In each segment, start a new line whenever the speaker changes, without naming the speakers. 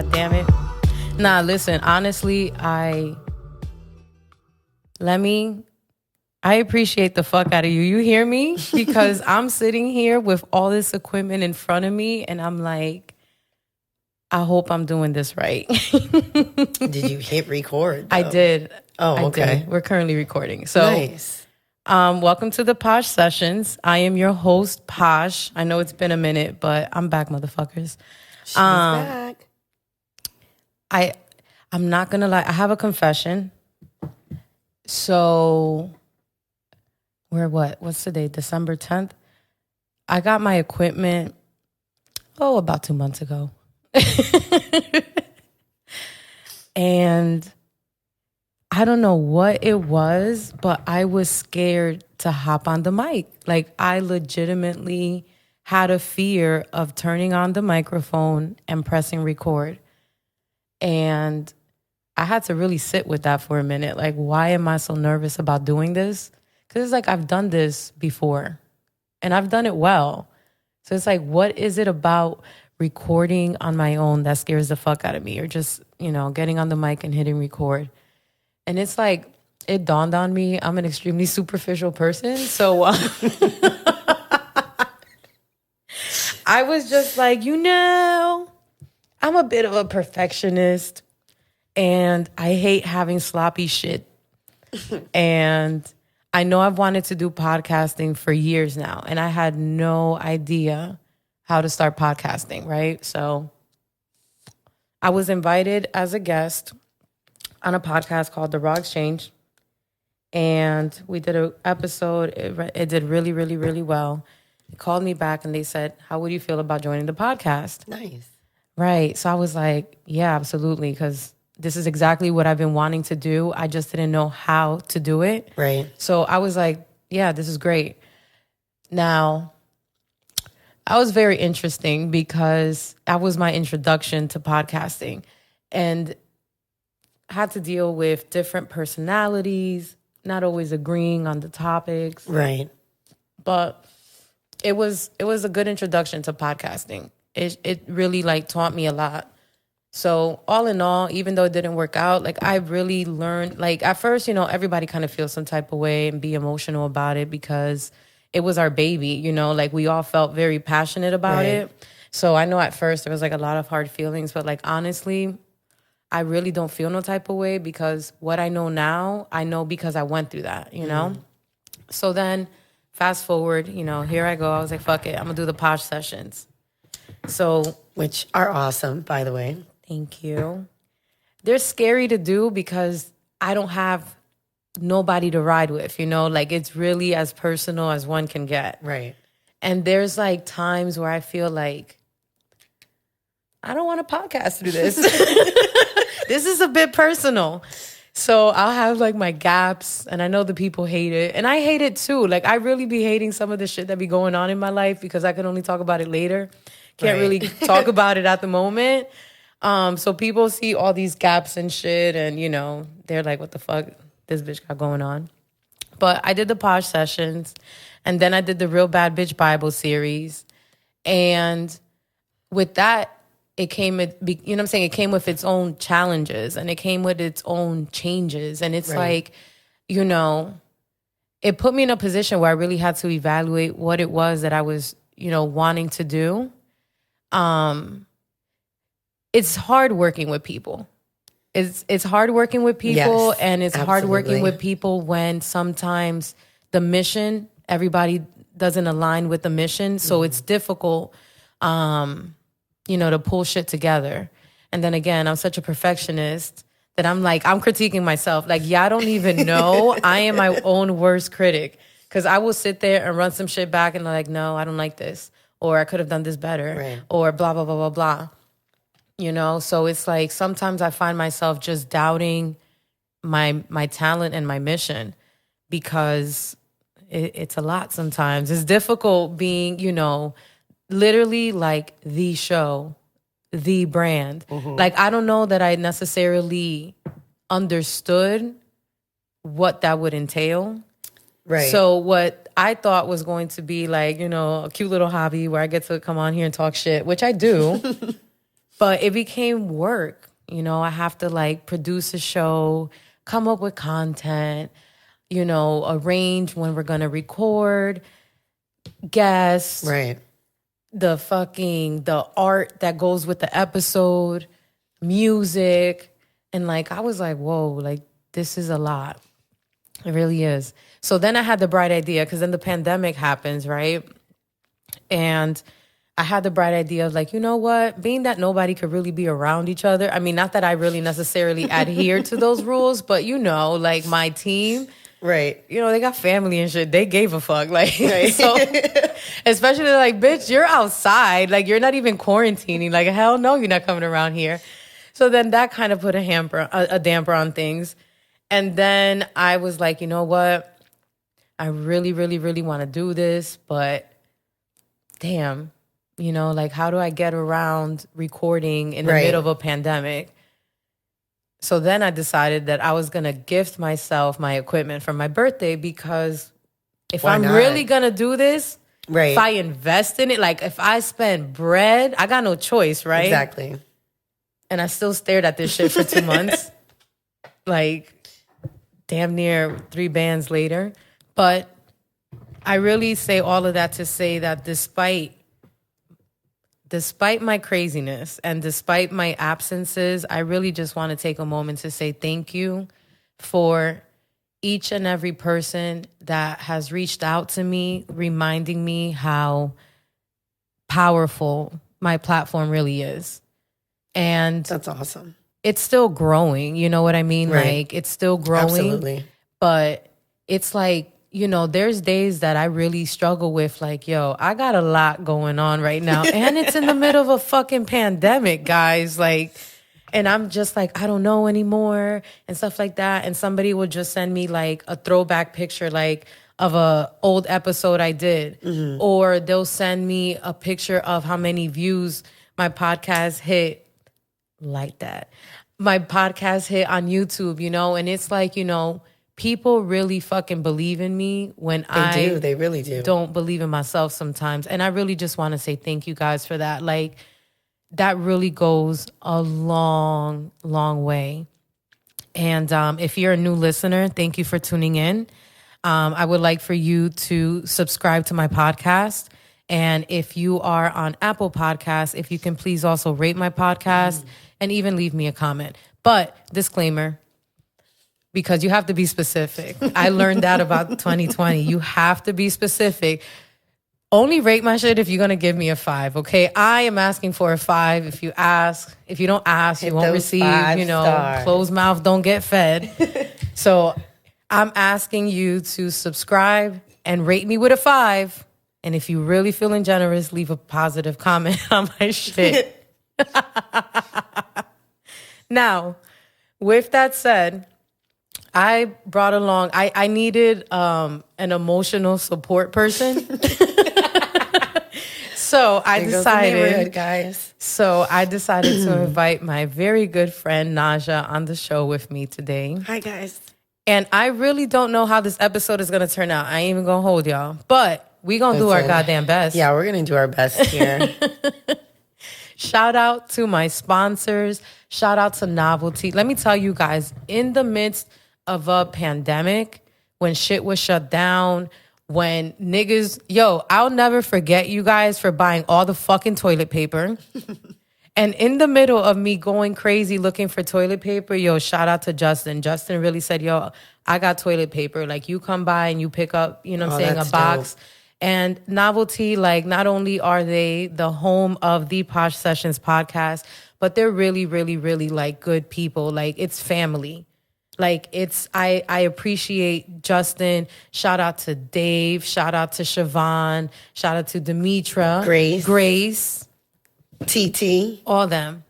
God damn it. Nah, listen, honestly, Lemy, I appreciate the fuck out of you. You hear me? Because I'm sitting here with all this equipment in front of me and I'm like, I hope I'm doing this right.
Did you hit record, though?
I did.
Oh, okay.
I did. We're currently recording. So,
nice.
Welcome to the Posh Sessions. I am your host, Posh. I know it's been a minute, but I'm back, motherfuckers.
She's back.
I'm not gonna lie. I have a confession. So, what's the date? December 10th? I got my equipment, about 2 months ago. And I don't know what it was, but I was scared to hop on the mic. Like, I legitimately had a fear of turning on the microphone and pressing record. And I had to really sit with that for a minute. Like, why am I so nervous about doing this? Because it's like I've done this before and I've done it well. So it's like, what is it about recording on my own that scares the fuck out of me? Or just, getting on the mic and hitting record. And it's like, it dawned on me, I'm an extremely superficial person. So I was just like, I'm a bit of a perfectionist and I hate having sloppy shit. And I know I've wanted to do podcasting for years now, and I had no idea how to start podcasting, right? So I was invited as a guest on a podcast called The Raw Exchange, and we did an episode. It did really, really, really well. They called me back and they said, how would you feel about joining the podcast?
Nice.
Right. So I was like, yeah, absolutely, because this is exactly what I've been wanting to do. I just didn't know how to do it.
Right.
So I was like, yeah, this is great. Now, I was very interesting because that was my introduction to podcasting, and I had to deal with different personalities, not always agreeing on the topics.
Right.
But it was a good introduction to podcasting. It really taught me a lot. So all in all, even though it didn't work out, I really learned, at first, everybody kind of feels some type of way and be emotional about it because it was our baby, we all felt very passionate about it. So I know at first there was a lot of hard feelings, but honestly, I really don't feel no type of way because what I know now, I know because I went through that, So then fast forward, here I go. I was like, fuck it. I'm going to do the Posh Sessions. So,
which are awesome, by the way.
Thank you. They're scary to do because I don't have nobody to ride with, it's really as personal as one can get.
Right.
And there's times where I feel like I don't want to podcast through this. This is a bit personal. So I'll have my gaps, and I know the people hate it. And I hate it too. I really be hating some of the shit that be going on in my life because I can only talk about it later. Can't really talk about it at the moment. So people see all these gaps and shit, and they're like, what the fuck this bitch got going on? But I did the Posh Sessions, and then I did the Real Bad Bitch Bible series. And with that, it came, it came with its own challenges, and it came with its own changes. And it's it put me in a position where I really had to evaluate what it was that I was, wanting to do. It's hard working with people. It's hard working with people,
yes,
and it's
absolutely.
hard working with people when sometimes the mission, everybody doesn't align with the mission. So it's difficult, to pull shit together. And then again, I'm such a perfectionist that I'm critiquing myself. I don't even know. I am my own worst critic because I will sit there and run some shit back and no, I don't like this. Or I could have done this better. Or blah, blah, blah, blah, blah. So it's sometimes I find myself just doubting my talent and my mission because it's a lot sometimes. It's difficult being, literally the show, the brand. Mm-hmm. I don't know that I necessarily understood what that would entail.
Right.
So what I thought was going to be a cute little hobby where I get to come on here and talk shit, which I do. But it became work. You know, I have to like produce a show, come up with content, you know, arrange when we're going to record, guests,
Right.
the art that goes with the episode, music. And like, I was like, whoa, like this is a lot. It really is. So then I had the bright idea because then the pandemic happens, right? And I had the bright idea of like, you know what? Being that nobody could really be around each other. I mean, not that I really necessarily adhere to those rules, but you know, like my team,
Right.
you know, they got family and shit. They gave a fuck. Like, right. So, especially like, bitch, you're outside. Like, you're not even quarantining. Like, hell no, you're not coming around here. So then that kind of put a damper on things. And then I was like, you know what? I really, really, really want to do this, but damn, you know, like how do I get around recording in the middle of a pandemic? So then I decided that I was going to gift myself my equipment for my birthday because if I'm really going to do this, if I invest in it, like if I spend bread, I got no choice, right?
Exactly.
And I still stared at this shit for 2 months. Like damn near 3 bands later. But I really say all of that to say that despite my craziness and despite my absences, I really just want to take a moment to say thank you for each and every person that has reached out to me, reminding me how powerful my platform really is. And
that's awesome.
It's still growing, you know what I mean?
Right.
Like it's still growing.
Absolutely.
But it's like, you know, there's days that I really struggle with like, yo, I got a lot going on right now. And it's in the middle of a fucking pandemic, guys. Like, and I'm just like, I don't know anymore and stuff like that. And somebody would just send me like a throwback picture, like of a old episode I did. Mm-hmm. Or they'll send me a picture of how many views my podcast hit like that. My podcast hit on YouTube, you know, and it's like, you know, people really fucking believe in me when
they really do.
Don't believe in myself sometimes. And I really just want to say thank you guys for that. Like, that really goes a long, long way. And if you're a new listener, thank you for tuning in. I would like for you to subscribe to my podcast. And if you are on Apple Podcasts, if you can please also rate my podcast and even leave me a comment. But disclaimer, because you have to be specific. I learned that about 2020. You have to be specific. Only rate my shit if you're going to give me a 5, okay? I am asking for a 5. If you don't ask, you won't receive, you know, stars. Closed mouth don't get fed. So I'm asking you to subscribe and rate me with a 5. And if you really feeling generous, leave a positive comment on my shit. Now, with that said, I brought along, I needed an emotional support person. So I decided,
guys.
So I decided to invite my very good friend Najiah on the show with me today.
Hi, guys.
And I really don't know how this episode is going to turn out. I ain't even going to hold y'all. But we going to do our goddamn best.
Yeah, we're going to do our best here.
Shout out to my sponsors. Shout out to Novelty. Let me tell you guys, in the midst of a pandemic, when shit was shut down, when niggas, I'll never forget you guys for buying all the fucking toilet paper. And in the middle of me going crazy looking for toilet paper, shout out to Justin. Justin really said, I got toilet paper. Like, you come by and you pick up, you know what I'm saying, a box. Dope. And Novelty, like, not only are they the home of the Posh Sessions podcast, but they're really, really, really, like, good people. Like, it's family. Like, it's, I appreciate Justin. Shout out to Dave. Shout out to Siobhan. Shout out to Demetra. Grace.
TT.
All them.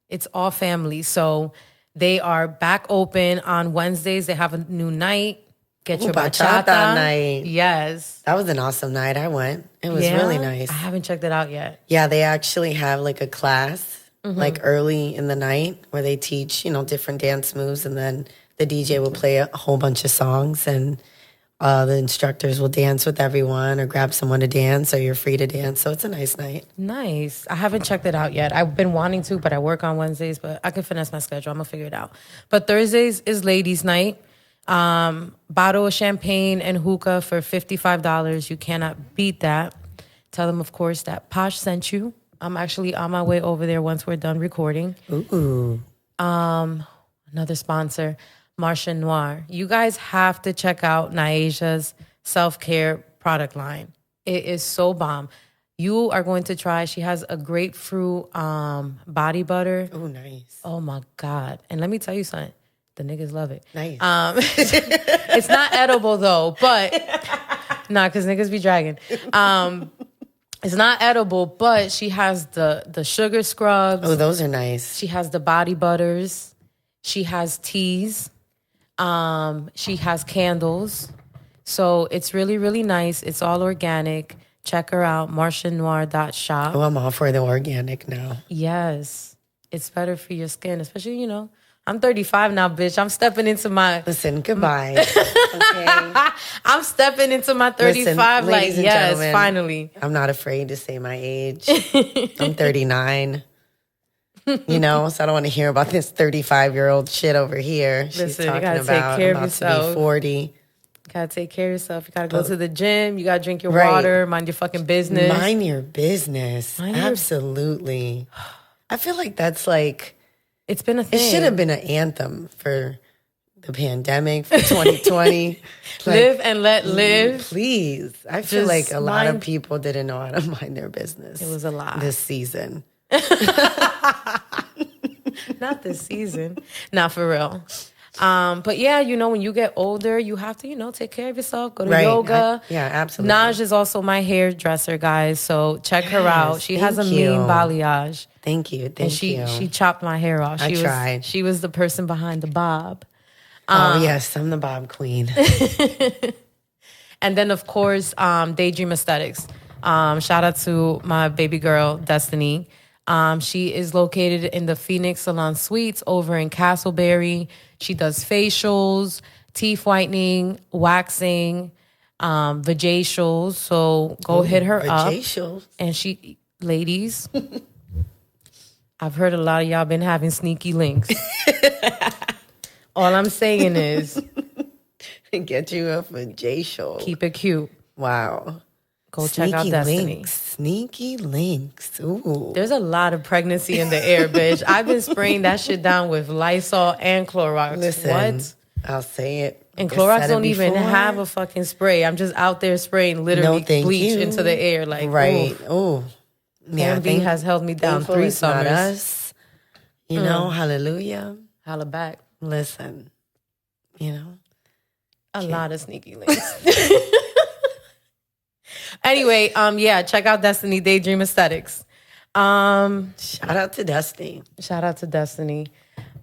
It's all family. So they are back open on Wednesdays. They have a new night. Get your bachata
night.
Yes.
That was an awesome night. I went. It was really nice.
I haven't checked it out yet.
Yeah, they actually have like a class like early in the night where they teach, different dance moves, and then the DJ will play a whole bunch of songs, and The instructors will dance with everyone or grab someone to dance, or you're free to dance. So it's a nice night.
Nice. I haven't checked it out yet. I've been wanting to, but I work on Wednesdays, but I can finesse my schedule. I'm going to figure it out. But Thursdays is ladies' night. Bottle of champagne and hookah for $55. You cannot beat that. Tell them, of course, that Posh sent you. I'm actually on my way over there once we're done recording.
Ooh.
Another sponsor, Marcia Noir. You guys have to check out Najiah's self-care product line. It is so bomb. You are going to try. She has a grapefruit body butter.
Oh, nice.
Oh, my God. And let me tell you something. The niggas love it.
Nice.
It's not edible, though, but... Nah, because niggas be dragging. It's not edible, but she has the sugar scrubs.
Oh, those are nice.
She has the body butters. She has teas. She has candles. So it's really, really nice. It's all organic. Check her out, marcianoir.shop.
Oh, I'm all for the organic now.
Yes. It's better for your skin, especially, you know, I'm 35 now, bitch. I'm stepping into my...
Listen, goodbye. Okay.
I'm stepping into my 35.
Listen,
like, yes, finally.
I'm not afraid to say my age. I'm 39. You know, so I don't want to hear about this 35-year-old shit over here.
Listen,
She's
you
talking
gotta
about
take care
I'm
of
about to
yourself.
be 40.
You gotta take care of yourself. You gotta go to the gym. You gotta drink your water. Mind your fucking business.
Mind your business. Absolutely. I feel like that's like...
It's been a thing.
It should have been an anthem for the pandemic, for 2020.
Live and let live.
Please. I feel like a lot of people didn't know how to mind their business.
It was a lot.
This season.
Not this season. Not for real. But yeah, you know, when you get older, you have to, you know, take care of yourself, go to yoga.
Yeah, absolutely.
Naj is also my hairdresser, guys. So check her out. She has a mean balayage.
Thank you. Thank you.
She chopped my hair off.
I tried.
She was the person behind the bob.
Oh, yes. I'm the bob queen.
And then, of course, Daydream Aesthetics. Shout out to my baby girl, Destiny. She is located in the Phoenix Salon Suites over in Casselberry. She does facials, teeth whitening, waxing, vajacials. So go hit her up. And she, ladies, I've heard a lot of y'all been having sneaky links. All I'm saying is...
Get you a vajacial.
Keep it cute.
Wow.
Go check out Destiny.
Sneaky links. Ooh.
There's a lot of pregnancy in the air, bitch. I've been spraying that shit down with Lysol and Clorox.
Listen,
what?
I'll say it.
And Clorox don't even have a fucking spray. I'm just out there spraying literally bleach into the air. Like,
right. Oh.
Yeah, B has held me down 3 summers.
Not us. You know, hallelujah.
Holla back.
Listen, you know.
A lot of sneaky links. Anyway, yeah, check out Destiny Daydream Aesthetics.
Shout out to Destiny.
Shout out to Destiny.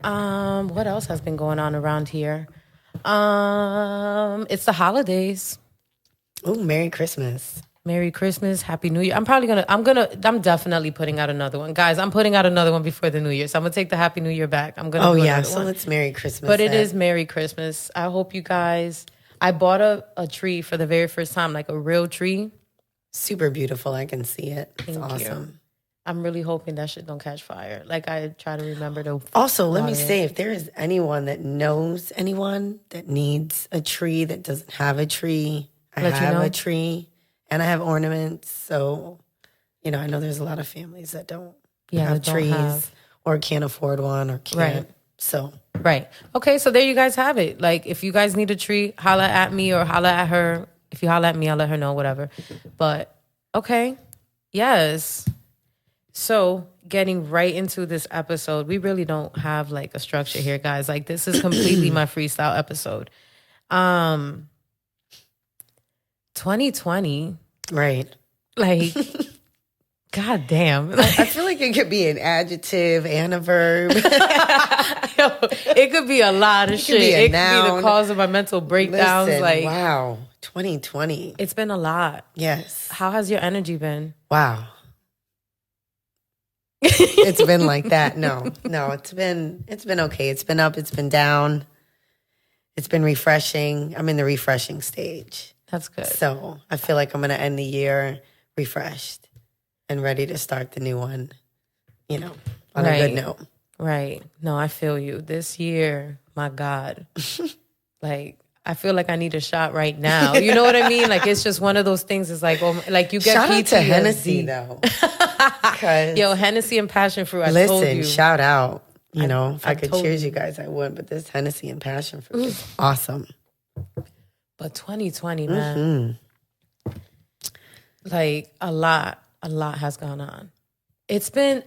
What else has been going on around here? It's the holidays.
Oh, Merry Christmas.
Merry Christmas, Happy New Year. I'm definitely putting out another one. Guys, I'm putting out another one before the New Year. So I'm gonna take the Happy New Year back. I'm gonna do another one.
It's Merry Christmas.
But it is Merry Christmas. I hope you guys, I bought a tree for the very first time, like a real tree.
Super beautiful. I can see it. It's awesome.
You. I'm really hoping that shit don't catch fire. Like, I try to remember to...
Also, let me say, if there is anyone that knows anyone that needs a tree that doesn't have a tree, I have a tree and I have ornaments. So, you know, I know there's a lot of families that don't have trees or can't afford one or can't.
Right.
So...
Right. Okay, so there you guys have it. Like, if you guys need a tree, holla at me or holla at her. If you holla at me, I'll let her know, whatever. But, okay. Yes. So, getting right into this episode, we really don't have, like, a structure here, guys. Like, this is completely my freestyle episode. 2020.
Right.
Like... God damn.
I feel like it could be an adjective and a verb.
It could be a lot of shit. It could be the cause of my mental breakdowns.
Listen,
like,
wow, 2020.
It's been a lot.
Yes.
How has your energy been?
Wow. It's been like that. No, it's been okay. It's been up, it's been down. It's been refreshing. I'm in the refreshing stage.
That's good.
So I feel like I'm going to end the year refreshed and ready to start the new one, on a good note.
Right. No, I feel you. This year, my God, like, I feel like I need a shot right now. You know what I mean? Like, it's just one of those things. It's like, oh, like you get
shout
PTSD.
out to Hennessy, though.
Yo, Hennessy and passion fruit, I told you.
Shout out. If I could cheers you guys, I would. But this Hennessy and passion fruit is awesome.
But 2020, man, like a lot has gone on. It's been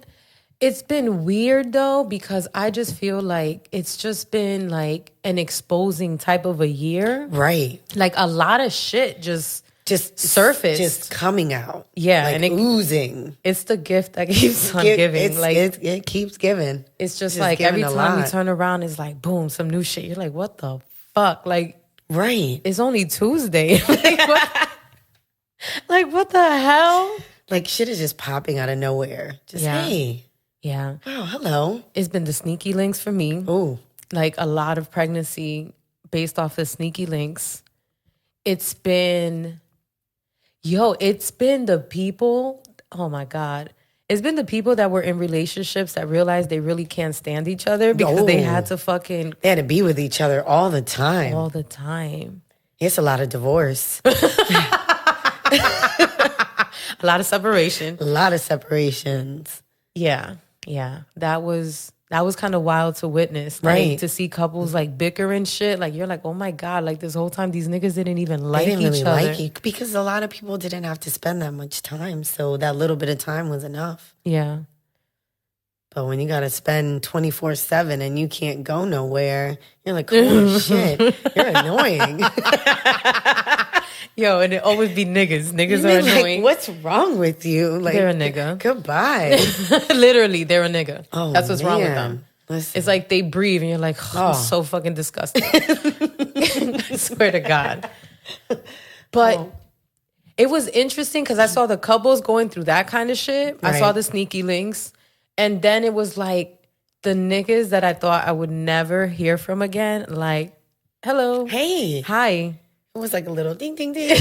weird though, because I just feel like it's just been like an exposing type of a year.
Right.
Like a lot of shit just surfaced.
Just coming out.
Yeah.
Like, and oozing.
It's the gift that keeps on giving.
It keeps giving.
It's just like every time you turn around, it's like, boom, some new shit. You're like, what the fuck? Like,
right.
It's only Tuesday. What the hell?
Like, shit is just popping out of nowhere. Just, hey.
Yeah.
Oh, hello.
It's been the sneaky links for me.
Oh.
Like, a lot of pregnancy based off the sneaky links. It's been the people. Oh, my God. It's been the people that were in relationships that realized they really can't stand each other because they had to
They had to be with each other all the time.
All the time.
It's a lot of divorce.
A lot of separation.
A lot of separations.
Yeah. That was kind of wild to witness. Like,
right.
To see couples like bicker and shit. Like, you're like, oh my God, like this whole time these niggas didn't even like each other. They didn't really like you
because a lot of people didn't have to spend that much time. So that little bit of time was enough.
Yeah.
But when you got to spend 24/7 and you can't go nowhere, you're like, holy shit, you're annoying.
Yo, and it always be niggas. Niggas are annoying.
Like, what's wrong with you? Like,
they're a nigga.
Goodbye.
Literally, they're a nigga.
Oh,
that's what's wrong with them.
Listen.
It's like they breathe and you're like, oh. So fucking disgusting. I swear to God. But it was interesting because I saw the couples going through that kind of shit. Right. I saw the sneaky links. And then it was like the niggas that I thought I would never hear from again. Like, hello.
Hey.
Hi.
It was like a little ding, ding, ding.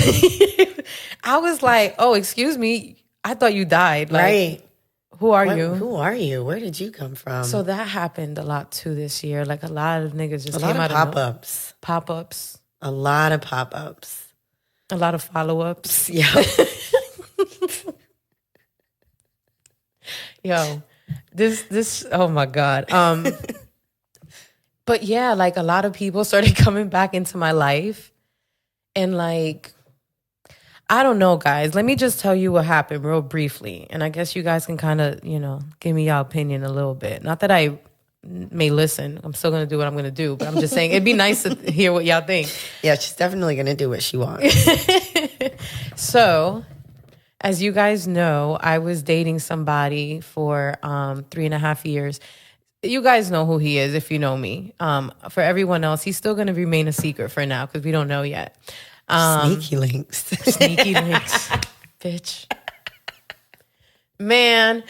I was like, oh, excuse me. I thought you died. Like,
right.
Who are you?
Who are you? Where did you come from?
So that happened a lot too this year. Like a lot of niggas just
came
out of
pop-ups.
Pop-ups.
A lot of pop-ups.
A lot of follow-ups.
Yeah.
Yo, this, oh my God. But yeah, like a lot of people started coming back into my life. And like, I don't know, guys. Let me just tell you what happened real briefly. And I guess you guys can kind of, give me your opinion a little bit. Not that I may listen. I'm still going to do what I'm going to do. But I'm just saying it'd be nice to hear what y'all think.
Yeah, she's definitely going to do what she wants.
So, as you guys know, I was dating somebody for 3.5 years. You guys know who he is if you know me. For everyone else, he's still going to remain a secret for now because we don't know yet.
Sneaky links.
Sneaky links. Bitch. Man.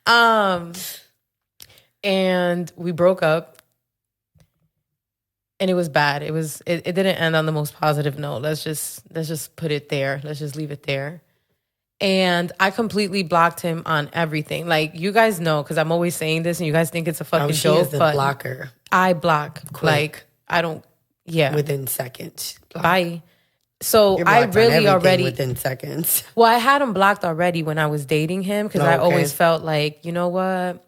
Ma'am. And we broke up. And it was bad. It didn't end on the most positive note. Let's just put it there. Let's just leave it there. And I completely blocked him on everything. Like, you guys know, because I'm always saying this and you guys think it's a fucking joke.
Is the
but
blocker.
I block.
Quick.
Like, I don't, yeah.
Within seconds.
Block. Bye. So I really already.
Within seconds.
Well, I had him blocked already when I was dating him because I always felt like, you know what?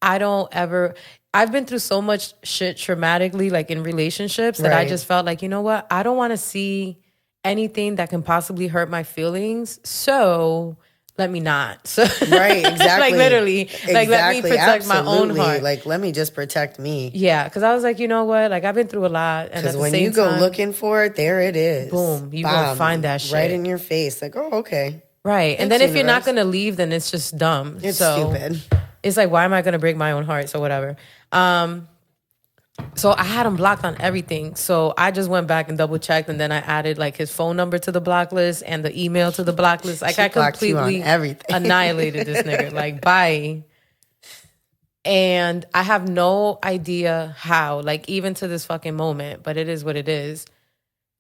I've been through so much shit traumatically, like in relationships, that I just felt like, you know what? I don't want to see anything that can possibly hurt my feelings. So let me not. So,
right, exactly.
Like literally, like let me protect my own heart.
Like, let me just protect me.
Yeah, because I was like, you know what? Like, I've been through a lot. And at the
when
same
you go
time,
looking for it, there it is.
Boom, you gonna find that shit.
Right in your face. Like, oh, okay.
Right. And then if you're not going to leave, then it's just dumb.
It's stupid.
It's like, why am I going to break my own heart? So whatever. So I had him blocked on everything. So I just went back and double checked, and then I added like his phone number to the block list and the email to the block list. Like, I completely
annihilated
this nigga. Like, bye. And I have no idea how, like, even to this fucking moment, but it is what it is.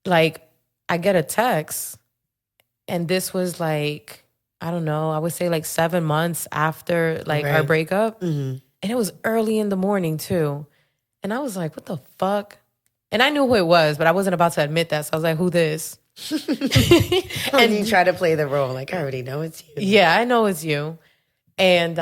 Like, I get a text, and this was like, I don't know, I would say like 7 months after like our breakup. And it was early in the morning too. And I was like, what the fuck? And I knew who it was, but I wasn't about to admit that. So I was like, who this?
And you try to play the role like, I already know it's you.
Yeah, I know it's you. And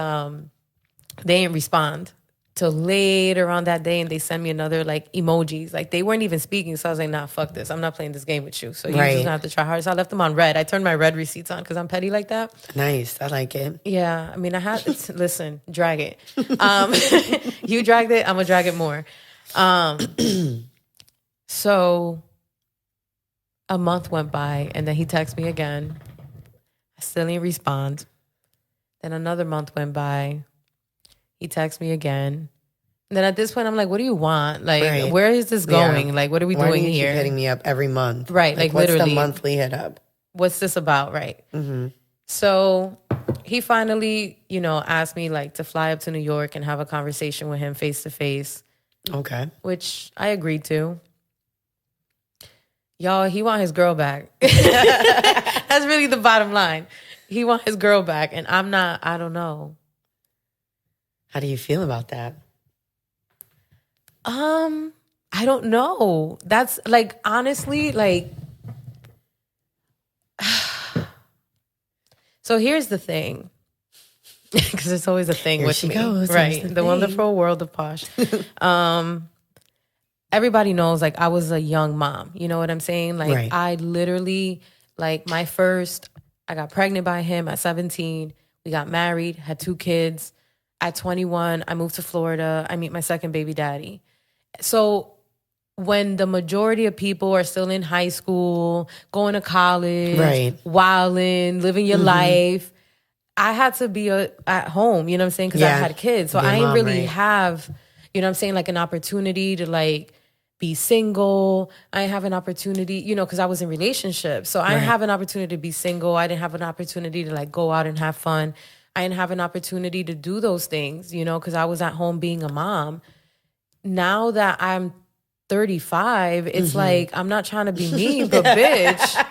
they didn't respond till later on that day, and they sent me another like emojis. Like they weren't even speaking, so I was like, nah, fuck this. I'm not playing this game with you. So you just gonna have to try hard. So I left them on red. I turned my red receipts on because I'm petty like that.
Nice, I like it.
Yeah, I mean, I had listen, drag it. You dragged it, I'm gonna drag it more. So a month went by, and then he texted me again. I still didn't respond. Then another month went by. He texts me again. And then at this point, I'm like, what do you want? Like, where is this going? Yeah. Like, what are we doing here?
Keep hitting me up every month.
Right, like
what's
literally.
the monthly hit up?
What's this about, right? Mm-hmm. So he finally, asked me like to fly up to New York and have a conversation with him face to face.
Okay.
Which I agreed to. Y'all, he want his girl back. That's really the bottom line. He want his girl back, and I don't know.
How do you feel about that?
I don't know. That's like, honestly, like, so here's the thing. Because it's always a thing with me.
Goes.
Right. The wonderful world of Posh. Everybody knows, like, I was a young mom. You know what I'm saying? Like, I literally, like, I got pregnant by him at 17. We got married, had 2 kids. At 21, I moved to Florida. I meet my second baby daddy. So when the majority of people are still in high school, going to college, wilding, living your life, I had to be at home, you know what I'm saying? Because I had kids. So I didn't really have, you know what I'm saying, like an opportunity to like be single. I didn't have an opportunity, because I was in relationships. So I didn't have an opportunity to be single. I didn't have an opportunity to like go out and have fun. I didn't have an opportunity to do those things, because I was at home being a mom. Now that I'm 35, it's like, I'm not trying to be mean, but bitch,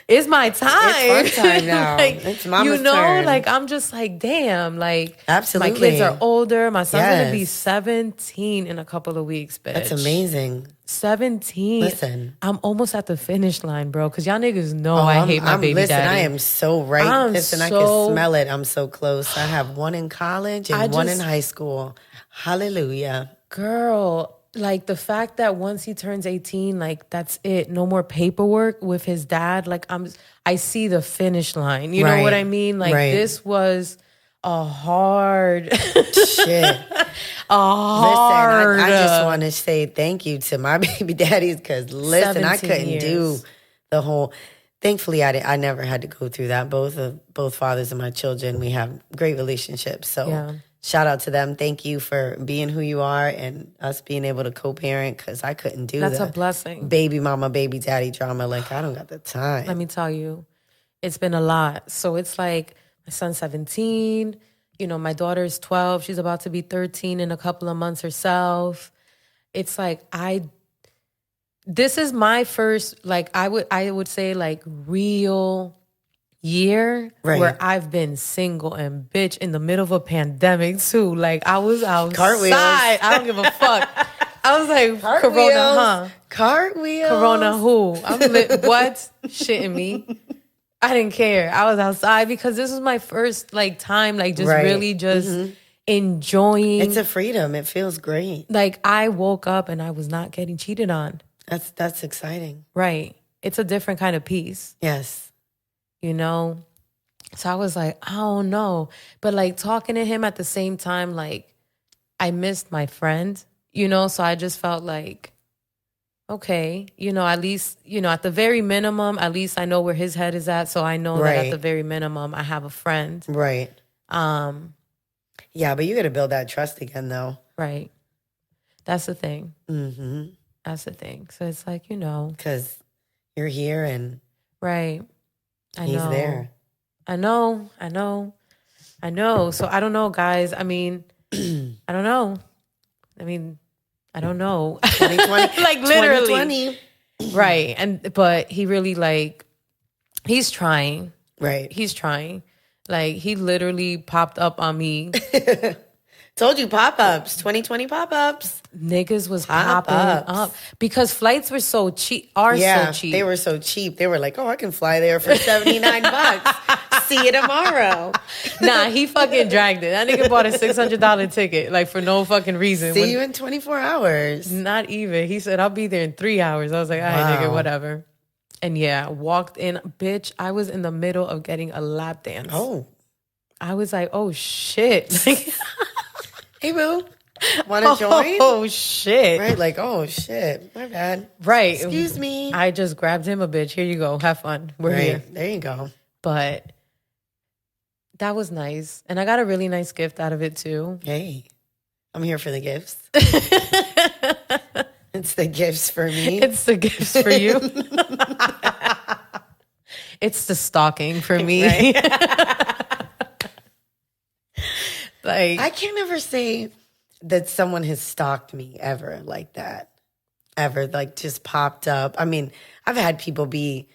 it's my time.
It's fun time now.
Like,
it's mama's turn.
Like, I'm just like, damn, like,
absolutely.
My kids are older. My son's going to be 17 in a couple of weeks, bitch.
That's amazing.
17.
Listen.
I'm almost at the finish line, bro, because y'all niggas know I hate my baby daddy.
I am so right. I can smell it. I'm so close. I have one in college and one in high school. Hallelujah.
Girl, like the fact that once he turns 18, like that's it. No more paperwork with his dad. Like I see the finish line. You know what I mean? Like this was a hard
shit. Listen, I just want to say thank you to my baby daddies because listen, I couldn't do the whole. Thankfully, I never had to go through that. Both fathers of my children, we have great relationships. So shout out to them. Thank you for being who you are and us being able to co-parent because I couldn't do that.
That's a blessing.
Baby mama, baby daddy drama. Like I don't got the time.
Let me tell you, it's been a lot. So it's like my son's 17. My daughter is 12. She's about to be 13 in a couple of months herself. It's like this is my first, like I would say like real year where I've been single and bitch in the middle of a pandemic too. Like I was outside.
Cartwheels.
I don't give a fuck. I was like,
Cartwheels.
Corona, huh?
Cartwheels.
Corona who? I'm what? Shitting me. I didn't care. I was outside because this was my first like time, like just really just enjoying.
It's a freedom. It feels great.
Like I woke up and I was not getting cheated on.
That's exciting.
Right. It's a different kind of peace.
Yes.
So I was like, I don't know. But like talking to him at the same time, like I missed my friend, so I just felt like, okay, at least, at the very minimum, at least I know where his head is at. So I know that at the very minimum, I have a friend.
Right. Yeah, but you got to build that trust again, though.
Right. That's the thing.
Mm-hmm.
That's the thing. So it's like,
because you're here and
right.
He's there.
I know. So I don't know, guys. I mean, I don't know. I mean, I don't know.
2020.
Like literally.
2020.
Right. But he really like, he's trying.
Right.
He's trying. Like he literally popped up on me.
Told you pop-ups, 2020 pop-ups.
Niggas was popping up because flights were so cheap. So cheap.
They were so cheap. They were like, oh, I can fly there for $79. See you tomorrow.
Nah, he fucking dragged it. That nigga bought a $600 ticket, like for no fucking reason.
See you in 24 hours.
Not even. He said, I'll be there in 3 hours. I was like, all right, nigga, whatever. And yeah, walked in. Bitch, I was in the middle of getting a lap dance.
Oh.
I was like, oh shit.
Hey, boo. Want to join?
Oh, shit.
Right, like, oh, shit. My bad.
Right.
Excuse me.
I just grabbed him a bitch. Here you go. Have fun. We're here.
There you go.
But that was nice. And I got a really nice gift out of it, too.
Hey, I'm here for the gifts. It's the gifts for me.
It's the gifts for you. It's the stalking for me. Right? Like,
I can't ever say that someone has stalked me ever like that. Ever, like, just popped up. I mean, I've had people be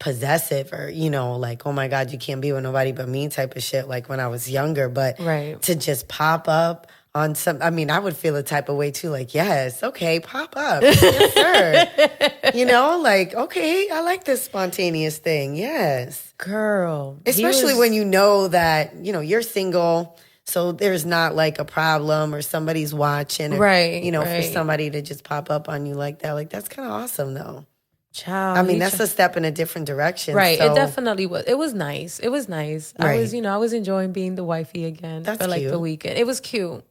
possessive or, you know, like, oh my God, you can't be with nobody but me type of shit, like when I was younger. But to just pop up on some, I mean, I would feel a type of way too, like, yes, okay, pop up. Yes, sir. You know, like, okay, I like this spontaneous thing. Yes.
Girl.
Especially when you know that, you know, you're single. So there's not like a problem or somebody's watching. Or, you know, for somebody to just pop up on you like that. Like, that's kind of awesome, though.
Child,
I mean, that's a step in a different direction.
Right.
So.
It definitely was. It was nice. It was nice.
Right.
I was enjoying being the wifey again for like
cute.
the weekend. It was cute.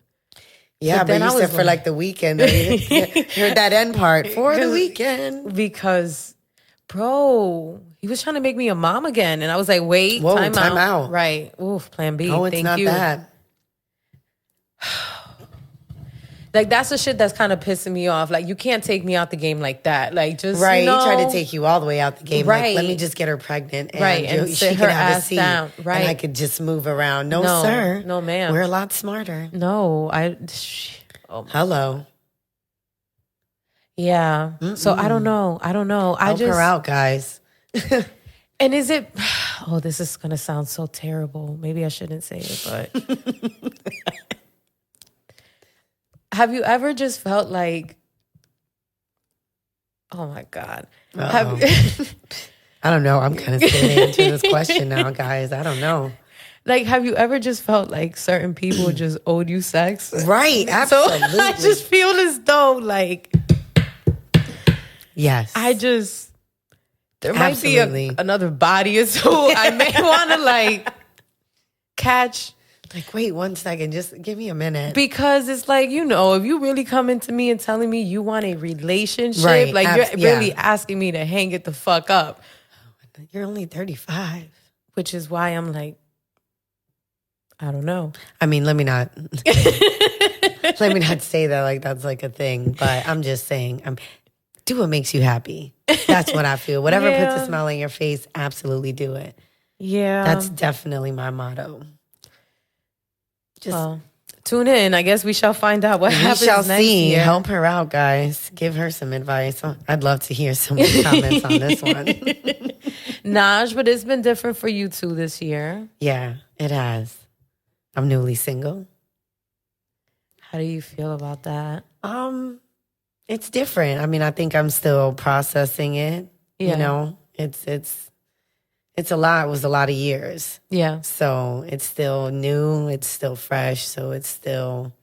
Yeah, but you said for like the weekend. Heard that end part. For the weekend.
Because, bro, he was trying to make me a mom again. And I was like, wait,
whoa,
time
out.
Right. Oof, plan B.
Oh, it's
Thank
not
you.
that.
Like, that's the shit that's kind of pissing me off. Like, you can't take me out the game like that. Like, just,
right.
You know,
He tried to take you all the way out the game.
Right.
Like, let me just get her pregnant. And
right. And
she
sit
can
her
have a
ass
seat.
down. Right.
And I could just move around. No, sir.
No, ma'am.
We're a lot smarter.
No,
Hello.
Yeah. Mm-mm. So I don't know.
Help her out, guys.
And is it... Oh, this is going to sound so terrible. Maybe I shouldn't say it, but... Have you ever just felt like... Oh, my God.
I don't know. I'm kind of scared to answer this question now, guys. I don't know.
Like, have you ever just felt like certain people just owed you sex?
Right, absolutely.
So I just feel as though, like...
Yes.
There might be another body or two I may want to, like, catch...
Like, wait 1 second, just give me a minute.
Because it's like, you know, if you really coming to me and telling me you want a relationship, like you're really asking me to hang it the fuck up.
You're only 35.
Which is why I'm like, I don't know.
I mean, let me not say that like that's like a thing, but I'm just saying, do what makes you happy. That's what I feel. Whatever puts a smile on your face, absolutely do it.
Yeah.
That's definitely my motto.
Well, tune in. I guess we shall find out what happens next year. We shall see.
Help her out, guys. Give her some advice. I'd love to hear some comments on this one.
Naj, but it's been different for you too this year.
Yeah, it has. I'm newly single.
How do you feel about that?
It's different. I mean, I think I'm still processing it. Yeah. You know, it's a lot. It was a lot of years. Yeah. So it's still new. It's still fresh. So it's still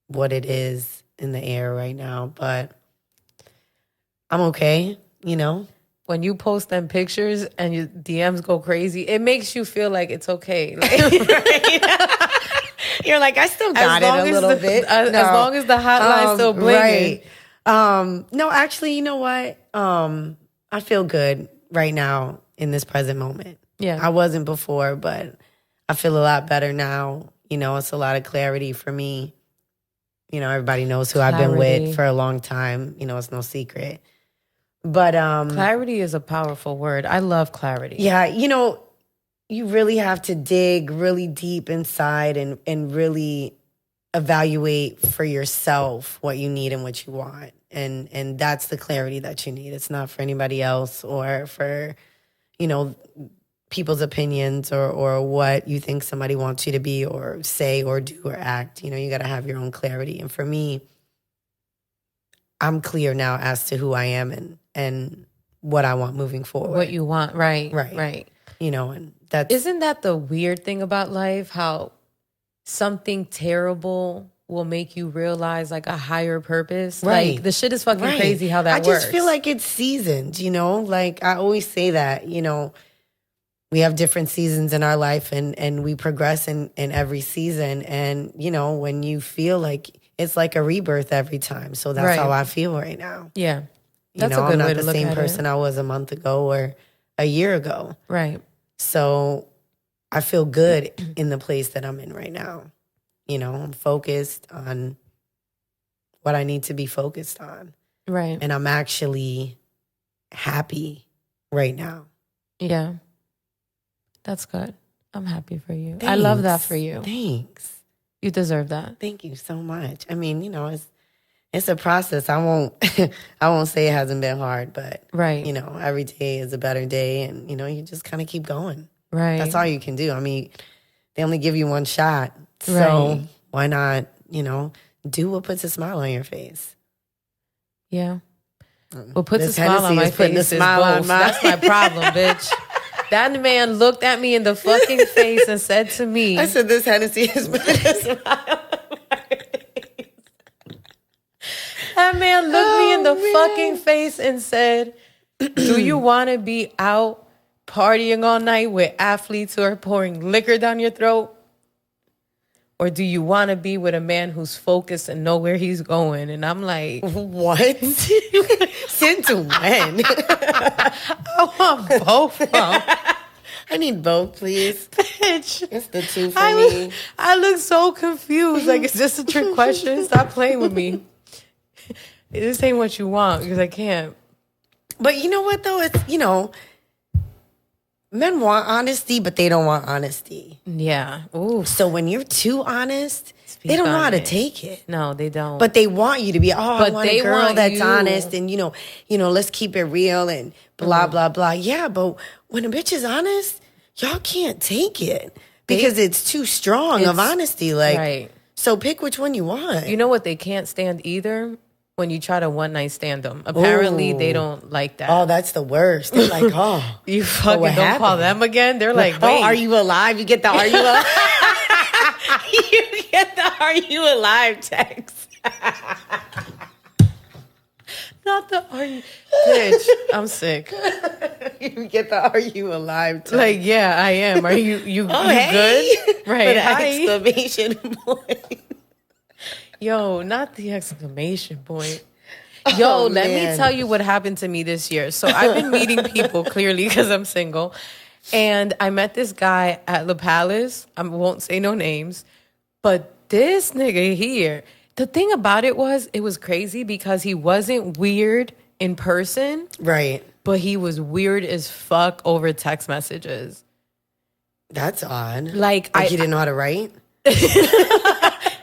what it is in the air right now. But I'm okay, you know.
When you post them pictures and your DMs go crazy, it makes you feel like it's okay. Like,
you're like, I still got it a little bit.
As long as the hotline's still blinging.
Right. No, actually, you know what? I feel good right now in this present moment. Yeah. I wasn't before, but I feel a lot better now. You know, it's a lot of clarity for me. You know, everybody knows who I've been with for a long time. You know, it's no secret. But
clarity is a powerful word. I love clarity.
Yeah, you know, you really have to dig really deep inside and really evaluate for yourself what you need and what you want. And that's the clarity that you need. It's not for anybody else or for, people's opinions or what you think somebody wants you to be or say or do or act. You got to have your own clarity. And for me, I'm clear now as to who I am and what I want moving forward.
What you want, right.
And that's...
Isn't that the weird thing about life? How something terrible will make you realize like a higher purpose.
Right.
Like the shit is fucking crazy how that works.
I just feel like it's seasoned, Like I always say that, we have different seasons in our life and we progress in every season. And, when you feel like it's like a rebirth every time. So that's how I feel right now.
Yeah. That's a good way to look at it.
I'm not the same person I was a month ago or a year ago.
Right.
So I feel good in the place that I'm in right now. I'm focused on what I need to be focused on.
Right.
And I'm actually happy right now.
Yeah. That's good. I'm happy for you. Thanks. I love that for you.
Thanks.
You deserve that.
Thank you so much. I mean, it's a process. I won't say it hasn't been hard, but
right.
Every day is a better day and you just kind of keep going.
Right.
That's all you can do. I mean, they only give you one shot. So why not, do what puts a smile on your face?
Yeah. What puts a smile on my face is both. That's my problem, bitch. That man looked at me in the fucking face and said to me...
I said, this Hennessy is putting a smile on my face.
That man looked me in the fucking face and said, do you want to be out partying all night with athletes who are pouring liquor down your throat? Or do you want to be with a man who's focused and know where he's going? And I'm like...
What? Since when?
I want both of them.
I need both, please.
Bitch.
It's the two for me.
I look so confused. Like, it's just a trick question. Stop playing with me. This ain't what you want because I can't.
But you know what, though? It's, men want honesty, but they don't want honesty.
Yeah. Ooh.
So when you're too honest, they don't know how to take it.
No, they don't.
But they want you to be, I want a girl that's
you.
honest and, let's keep it real and blah, blah, blah. Yeah, but when a bitch is honest, y'all can't take it because it's too strong of honesty. Like,
right.
So pick which one you want.
You know what they can't stand either? When you try to one night stand them. Apparently, they don't like that.
Oh, that's the worst. They're like,
you fucking don't happened? Call them again. They're like, wait.
Are you alive? You get the are you alive? You get the are you alive text.
Not the are you, bitch. I'm sick.
You get the are you alive text.
Like, yeah, I am. Are you
hey.
Good? Right.
Exclamation point.
Yo, not the exclamation point. Yo, let me tell you what happened to me this year. So I've been meeting people clearly because I'm single. And I met this guy at La Palace. I won't say no names. But this nigga here, the thing about it was crazy because he wasn't weird in person.
Right.
But he was weird as fuck over text messages.
That's odd.
Like
he didn't know how to write?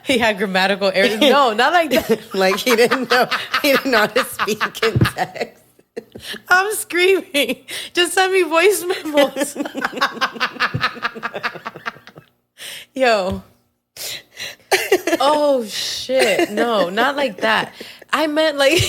He had grammatical errors. No, not like that.
Like he didn't know how to speak in text.
I'm screaming. Just send me voice memos. Yo. Oh shit. No, not like that. I meant like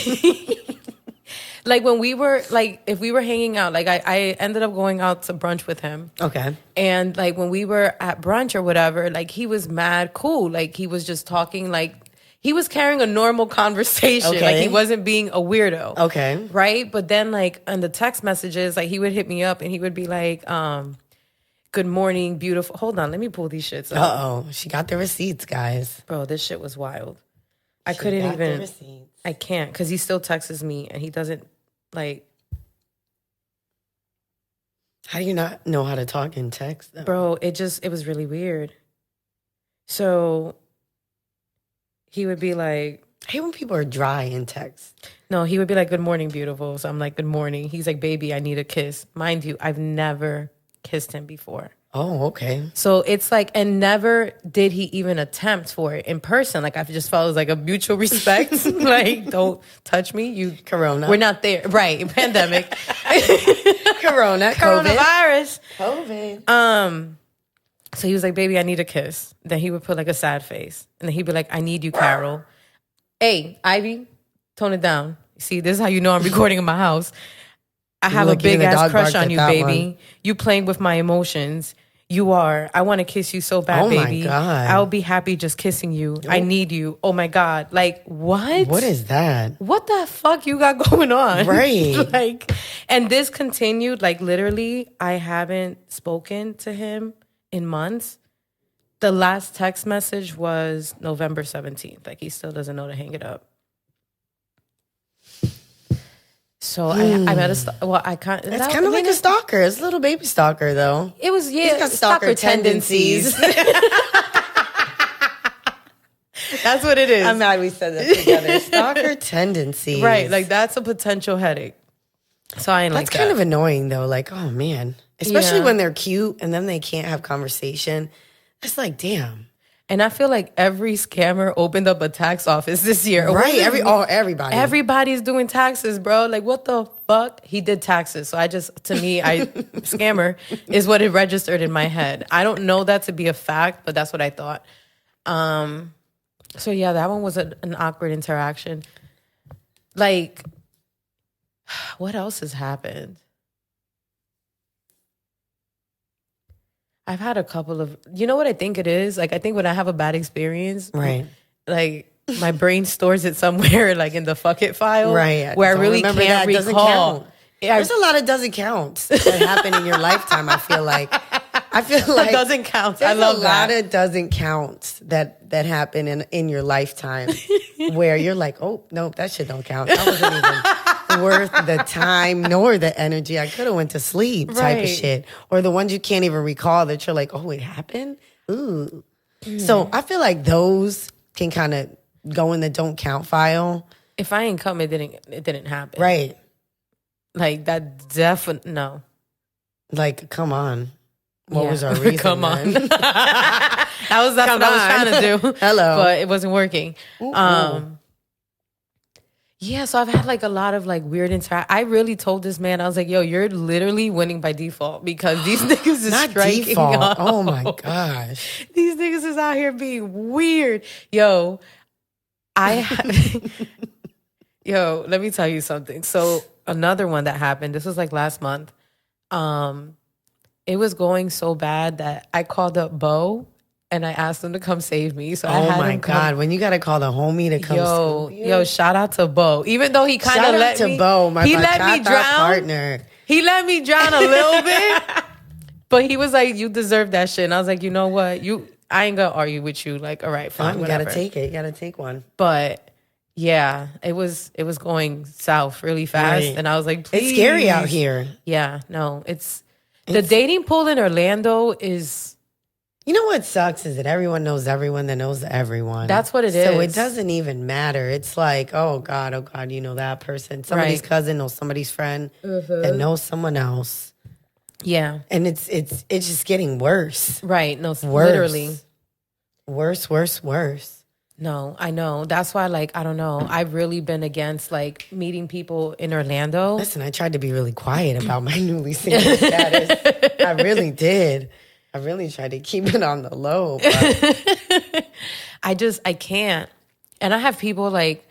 like when we were like if we were hanging out, like I ended up going out to brunch with him.
Okay.
And like when we were at brunch or whatever, like he was mad cool. Like he was just talking like he was carrying a normal conversation.
Okay.
Like he wasn't being a weirdo.
Okay.
Right? But then like on the text messages, like he would hit me up and he would be like, good morning, beautiful. Hold on, let me pull these shits up.
Uh-oh. She got the receipts, guys.
Bro, this shit was wild. I couldn't even. I can't because he still texts me and he doesn't like.
How do you not know how to talk in text, though?
Bro, it was really weird. So he would be like,
I hate when people are dry in text.
No, he would be like, good morning, beautiful. So I'm like, good morning. He's like, baby, I need a kiss. Mind you, I've never kissed him before.
Oh, okay.
So it's like, and never did he even attempt for it in person. Like, I just felt it was like a mutual respect. Like, don't touch me. You
Corona.
We're not there. Right. Pandemic.
Coronavirus.
COVID. So he was like, baby, I need a kiss. Then he would put like a sad face. And then he'd be like, I need you, Carol. Hey, Ivy, tone it down. See, this is how you know I'm recording in my house. I have a big ass crush on you, baby. One. You playing with my emotions. You are. I want to kiss you so bad, baby. Oh my God. I'll be happy just kissing you. Oh. I need you. Oh my God. Like, what?
What is that?
What the fuck you got going on?
Right.
Like, and this continued, like literally, I haven't spoken to him in months. The last text message was November 17th. Like, he still doesn't know to hang it up. So I met I can't.
It's kind of like a stalker. It's a little baby stalker, though.
It was, yeah.
He's got stalker tendencies.
That's what it is.
I'm mad we said that together. Stalker tendencies.
Right. Like, that's a potential headache. So I ain't like that.
That's kind of annoying, though. Like, oh, man. Especially when they're cute and then they can't have conversation. It's like, damn.
And I feel like every scammer opened up a tax office this year.
Right. Everybody.
Everybody's doing taxes, bro. Like, what the fuck? He did taxes. So scammer is what it registered in my head. I don't know that to be a fact, but that's what I thought. So yeah, that one was an awkward interaction. Like, what else has happened? I've had a couple of, you know what I think it is? Like, I think when I have a bad experience,
right?
Like, my brain stores it somewhere, like in the fuck it file,
right?
Where I really can't recall.
There's a lot of doesn't count that happen in your lifetime. I feel like
doesn't count. I love that.
There's a lot of doesn't count that happen in your lifetime where you're like, oh nope, that shit don't count. That wasn't even worth the time nor the energy. I could have went to sleep, type of shit. Or the ones you can't even recall that you're like, oh, it happened. Ooh. So I feel like those can kind of go in the don't count file.
If I ain't come, it didn't happen.
Right.
Like, that definitely, no.
Like, come on. What was our reason?
Come on. That's what I was trying to do.
Hello.
But it wasn't working. Yeah, so I've had like a lot of like weird I really told this man, I was like, yo, you're literally winning by default because these niggas is
not
striking
default.
up.
Oh my gosh.
These niggas is out here being weird. Yo, yo, let me tell you something. So another one that happened, this was like last month. It was going so bad that I called up Bo and I asked him to come save me. So I had him come.
God, when you got to call the homie to come save you.
Yo, shout out to Bo. Even though he kind of let me.
Shout out to Bo,
he let me drown.
Partner.
He let me drown a little bit. But he was like, you deserve that shit. And I was like, you know what? I ain't going to argue with you. Like, all right, fine, whatever.
You got to take it. You got to take one.
But yeah, it was going south really fast. Right. And I was like, please.
It's scary out here.
Yeah, no, the dating pool in Orlando is...
You know what sucks is that everyone knows everyone that knows everyone.
That's what it is.
So it doesn't even matter. It's like, oh God, you know that person. Somebody's cousin knows somebody's friend that knows someone else.
Yeah.
And it's just getting worse.
Right. No, literally.
Worse.
No, I know. That's why, like, I don't know. I've really been against, like, meeting people in Orlando.
Listen, I tried to be really quiet about my newly single status. I really did. I really tried to keep it on the low. But
I can't. And I have people, like,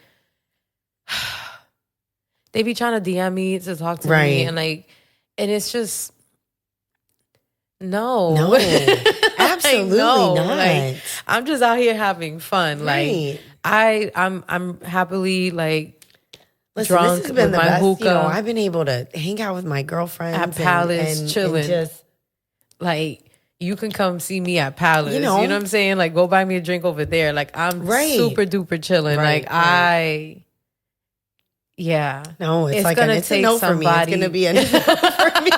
they be trying to DM me to talk to me. And, like, and it's just, no.
Absolutely not.
Like, I'm just out here having fun. Right. Like, I'm happily like drunk
this has been
with my
best,
hookah.
You know, I've been able to hang out with my girlfriends
at Palace,
and
chilling.
Just
like, you can come see me at Palace. You know what I'm saying? Like, go buy me a drink over there. Like, I'm super duper chilling.
No, it's like it's a no for me. It's gonna be a no for me.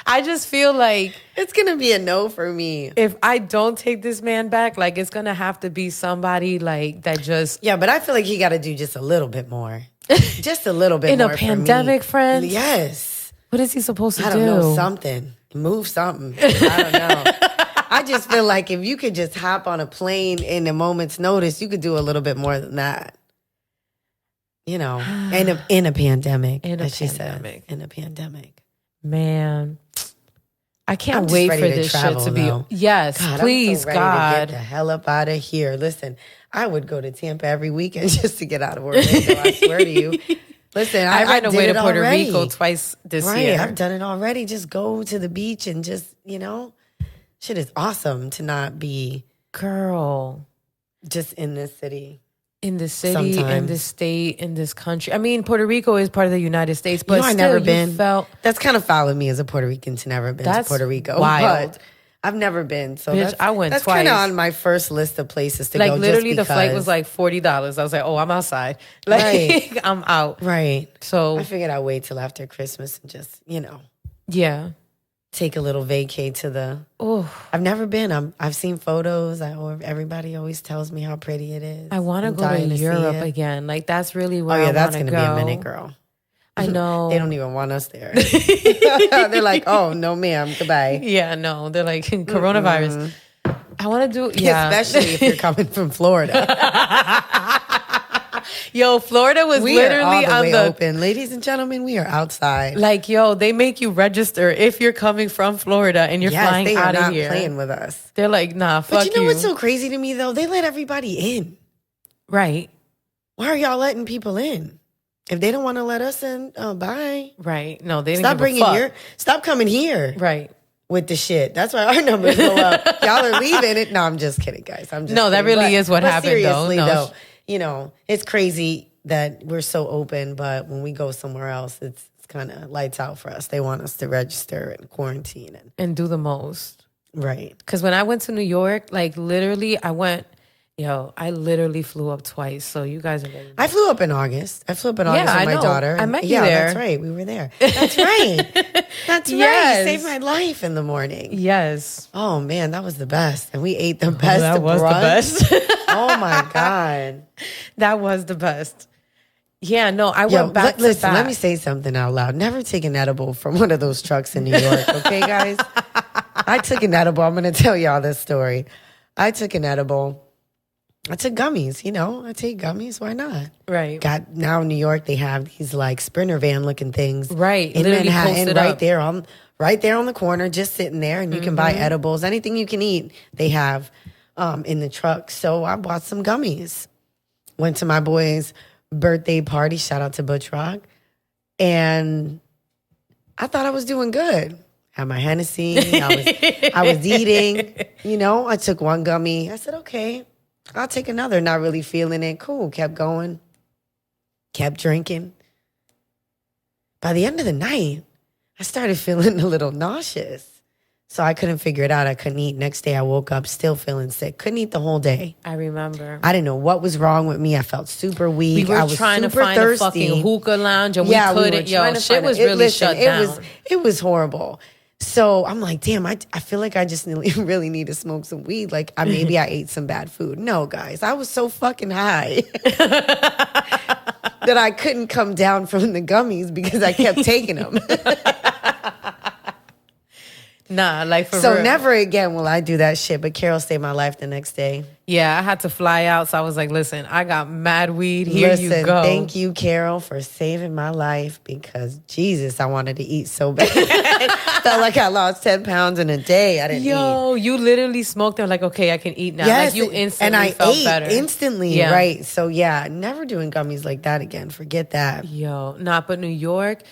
I just feel like
it's going to be a no for me.
If I don't take this man back, like, it's going to have to be somebody like that just...
Yeah, but I feel like he got to do just a little bit more. Just a little bit more
in a pandemic, friend?
Yes.
What is he supposed to do?
I don't know, something. Move something. I don't know. I just feel like if you could just hop on a plane in a moment's notice, you could do a little bit more than that. You know, in a pandemic, as she said, in a pandemic.
Man, I can't wait for this travel, shit to be. Though. Yes, God, please, I'm so ready to get
the hell up out of here. Listen, I would go to Tampa every weekend just to get out of Orlando. I swear to you. Listen, I ran away to Puerto Rico twice this year. I've done it already. Just go to the beach and just, you know, shit is awesome to not be,
girl,
just in this city.
In the city, sometimes. In this state, in this country. I mean, Puerto Rico is part of the United States, but I've never been. That's
kind of foul of me as a Puerto Rican to never been to Puerto Rico.
Wild.
But I've never been, so
bitch, I went
that's
twice.
That's kind of on my first list of places to go.
Like literally, the flight was like $40. I was like, oh, I'm outside. Like right. I'm out.
Right.
So
I figured I'd wait till after Christmas and just, you know.
Yeah.
Take a little vacay to the. Oh, I've never been. I've seen photos. Everybody always tells me how pretty it is.
I want to go to Europe again. Like that's really where.
Oh yeah, that's gonna be a minute, girl.
I know.
They don't even want us there. They're like, oh no, ma'am, goodbye.
Yeah, no, they're like coronavirus. I want to do. Yeah,
especially if you're coming from Florida.
Yo, Florida was literally on the
open. Ladies and gentlemen, we are outside.
Like, yo, they make you register if you're coming from Florida and you're flying out of here.
They are not playing with us.
They're like, nah, fuck you.
But you know what's so crazy to me, though? They let everybody in.
Right.
Why are y'all letting people in? If they don't want to let us in, oh, bye.
Right. No, they didn't
Stop bringing stop coming here.
Right.
With the shit. That's why our numbers go up. Y'all are leaving it. No, I'm just kidding, guys. I'm just kidding.
That really is what happened,
seriously,
though.
You know, it's crazy that we're so open, but when we go somewhere else, it's kind of lights out for us. They want us to register and quarantine
and do the most.
Right.
Because when I went to New York, like literally, I literally flew up twice. So you guys are ready.
I flew up in August. I flew up in August with my daughter.
I met you there.
That's right. We were there. That's right. That's right. You saved my life in the morning.
Yes.
Oh, man, that was the best. And we ate the best.
That was the best.
Oh, my God.
That was the best. Yeah, no, I went back to
listen,
back.
Let me say something out loud. Never take an edible from one of those trucks in New York, okay, guys? I took an edible. I'm going to tell y'all this story. I took an edible. I took gummies, you know. I take gummies. Why not?
Right.
Now in New York, they have these like Sprinter van looking things.
Right.
In Manhattan, right there on the corner, just sitting there. And you can buy edibles. Anything you can eat, they have in the truck. So I bought some gummies. Went to my boy's birthday party. Shout out to Butch Rock. And I thought I was doing good. Had my Hennessy. I was eating. You know, I took one gummy. I said, okay, I'll take another. Not really feeling it. Cool. Kept going. Kept drinking. By the end of the night, I started feeling a little nauseous. So I couldn't figure it out. I couldn't eat. Next day, I woke up still feeling sick. Couldn't eat the whole day.
I remember.
I didn't know what was wrong with me. I felt super weak.
We were trying to find a fucking hookah lounge, and we couldn't. Yo, shit was really shut down.
It was horrible. So I'm like, damn, I feel like I just really need to smoke some weed. Like maybe I ate some bad food. No, guys, I was so fucking high that I couldn't come down from the gummies because I kept taking them.
Nah, like for real.
So never again will I do that shit. But Carol saved my life the next day.
Yeah, I had to fly out. So I was like, listen, I got mad weed. Here you go.
Thank you, Carol, for saving my life because, Jesus, I wanted to eat so bad. Felt like I lost 10 pounds in a day. I didn't eat.
Yo, you literally smoked them like, okay, I can eat now.
Yes,
like you instantly felt better.
Instantly, yeah. Right. So yeah, never doing gummies like that again. Forget that.
Yo, but New York,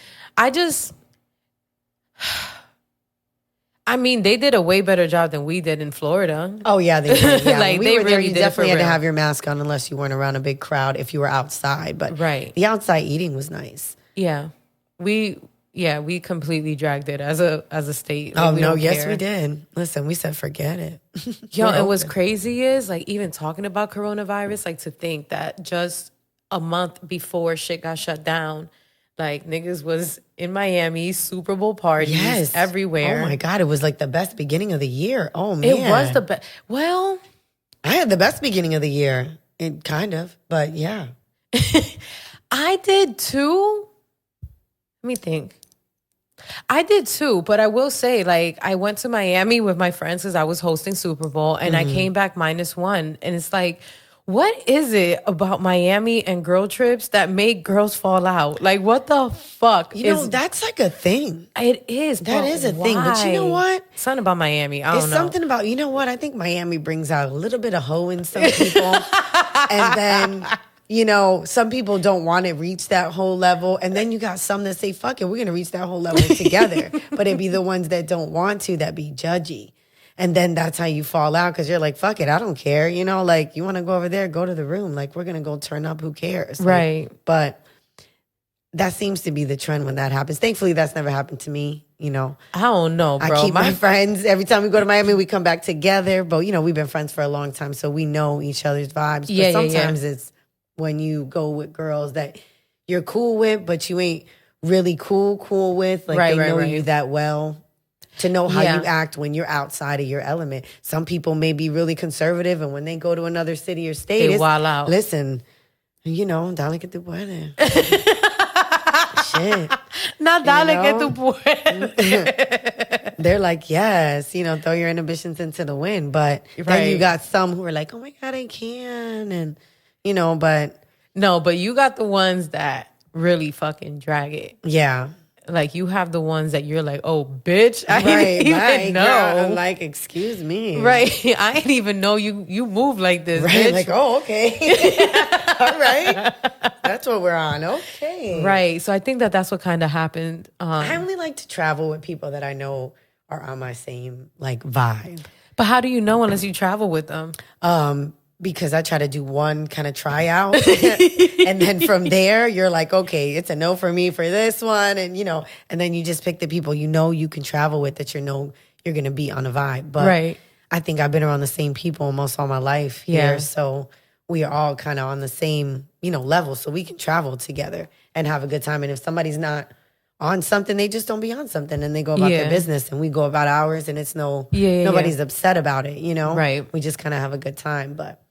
I mean, they did a way better job than we did in Florida.
Oh, yeah, they did. Yeah.
Like,
they
really
there, you
did
definitely had to have your mask on unless you weren't around a big crowd if you were outside. But the outside eating was nice.
Yeah. We completely dragged it as a state.
Like, no, yes, we did. Listen, we said forget it.
Yo, and what's crazy is, like, even talking about coronavirus, like, to think that just a month before shit got shut down, like, niggas was in Miami, Super Bowl parties everywhere.
Oh, my God. It was like the best beginning of the year. Oh, man.
It was the best. Well,
I had the best beginning of the year. Kind of. But, yeah.
I did, too. Let me think. I did too, but I will say, like, I went to Miami with my friends because I was hosting Super Bowl, and I came back -1. And it's like, what is it about Miami and girl trips that make girls fall out? Like, what the fuck?
You know, that's like a thing.
It is.
That is a thing. But you know what?
Something about Miami. I don't know.
It's something about, you know what? I think Miami brings out a little bit of hoe in some people. And then, you know, some people don't want to reach that whole level. And then you got some that say, fuck it, we're going to reach that whole level together. But it'd be the ones that don't want to that be judgy. And then that's how you fall out because you're like, fuck it, I don't care. You know, like, you want to go over there, go to the room. Like, we're going to go turn up. Who cares? Like,
right.
But that seems to be the trend when that happens. Thankfully, that's never happened to me, you know.
I don't know, bro.
I keep my friends. Every time we go to Miami, we come back together. But, you know, we've been friends for a long time, so we know each other's vibes. But sometimes it's when you go with girls that you're cool with, but you ain't really cool with. Like, they know you that well to know how you act when you're outside of your element. Some people may be really conservative, and when they go to another city or state,
they wild out.
Listen, you know, dale que tú puedes. Shit.
Not dale que tú puedes.
They're like, yes, you know, throw your inhibitions into the wind. But then you got some who are like, oh my God, I can. And, you know, but.
No, but you got the ones that really fucking drag it.
Yeah.
Like, you have the ones that you're like, oh, bitch, I didn't even know.
Girl, I'm like, excuse me.
Right. I didn't even know you move like this,
right.
bitch.
Like, oh, okay. All right. That's what we're on. Okay.
Right. So I think that's what kind of happened.
I only like to travel with people that I know are on my same, like, vibe.
But how do you know unless you travel with them?
Because I try to do one kind of tryout. And then from there, you're like, okay, it's a no for me for this one. And, you know, and then you just pick the people you know you can travel with that you know you're going to be on a vibe. But I think I've been around the same people almost all my life here. So we are all kind of on the same, you know, level. So we can travel together and have a good time. And if somebody's not on something, they just don't be on something and they go about their business and we go about ours and it's nobody's upset about it, you know?
Right.
We just kind of have a good time. But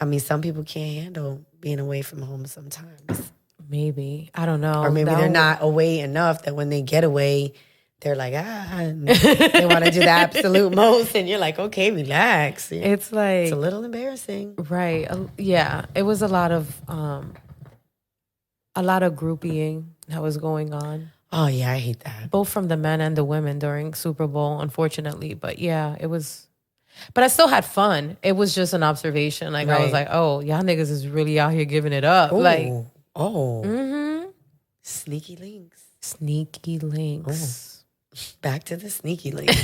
I mean, some people can't handle being away from home sometimes.
Maybe. I don't know.
Or maybe they're not away enough that when they get away, they're like, and they want to do the absolute most. And you're like, okay, relax.
It's like...
It's a little embarrassing.
Right. Yeah. It was a lot of grouping that was going on.
Oh, yeah, I hate that.
Both from the men and the women during Super Bowl, unfortunately. But yeah, it was... But I still had fun. It was just an observation. Like, I was like, oh, y'all niggas is really out here giving it up.
Ooh.
Like,
Sneaky links.
Sneaky links.
Oh. Back to the sneaky links.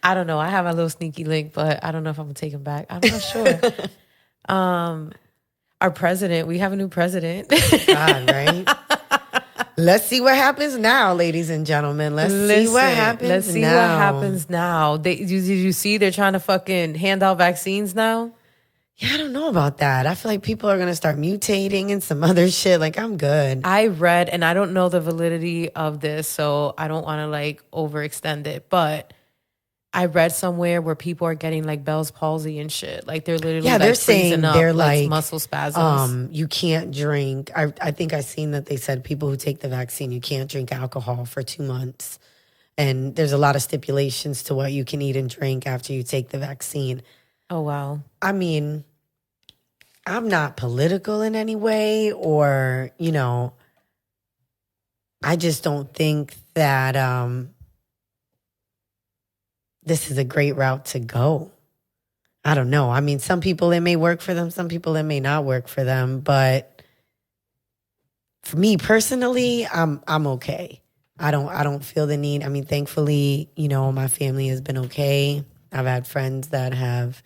I don't know. I have a little sneaky link, but I don't know if I'm going to take him back. I'm not sure. Our president, we have a new president.
God, right? Let's see what happens now, ladies and gentlemen. Let's see what happens now.
Did you see they're trying to fucking hand out vaccines now?
Yeah, I don't know about that. I feel like people are going to start mutating and some other shit. Like, I'm good.
I read, and I don't know the validity of this, so I don't want to, like, overextend it, but I read somewhere where people are getting, like, Bell's palsy and shit. Like, they're literally,
they're saying
up,
they're like
muscle spasms.
You can't drink. I think I seen that they said people who take the vaccine, you can't drink alcohol for 2 months. And there's a lot of stipulations to what you can eat and drink after you take the vaccine.
Oh, wow.
I mean, I'm not political in any way or, you know, I just don't think that this is a great route to go. I don't know. I mean, some people it may work for them, some people it may not work for them, but for me personally, I'm okay. I don't feel the need. I mean, thankfully, you know, my family has been okay. I've had friends that have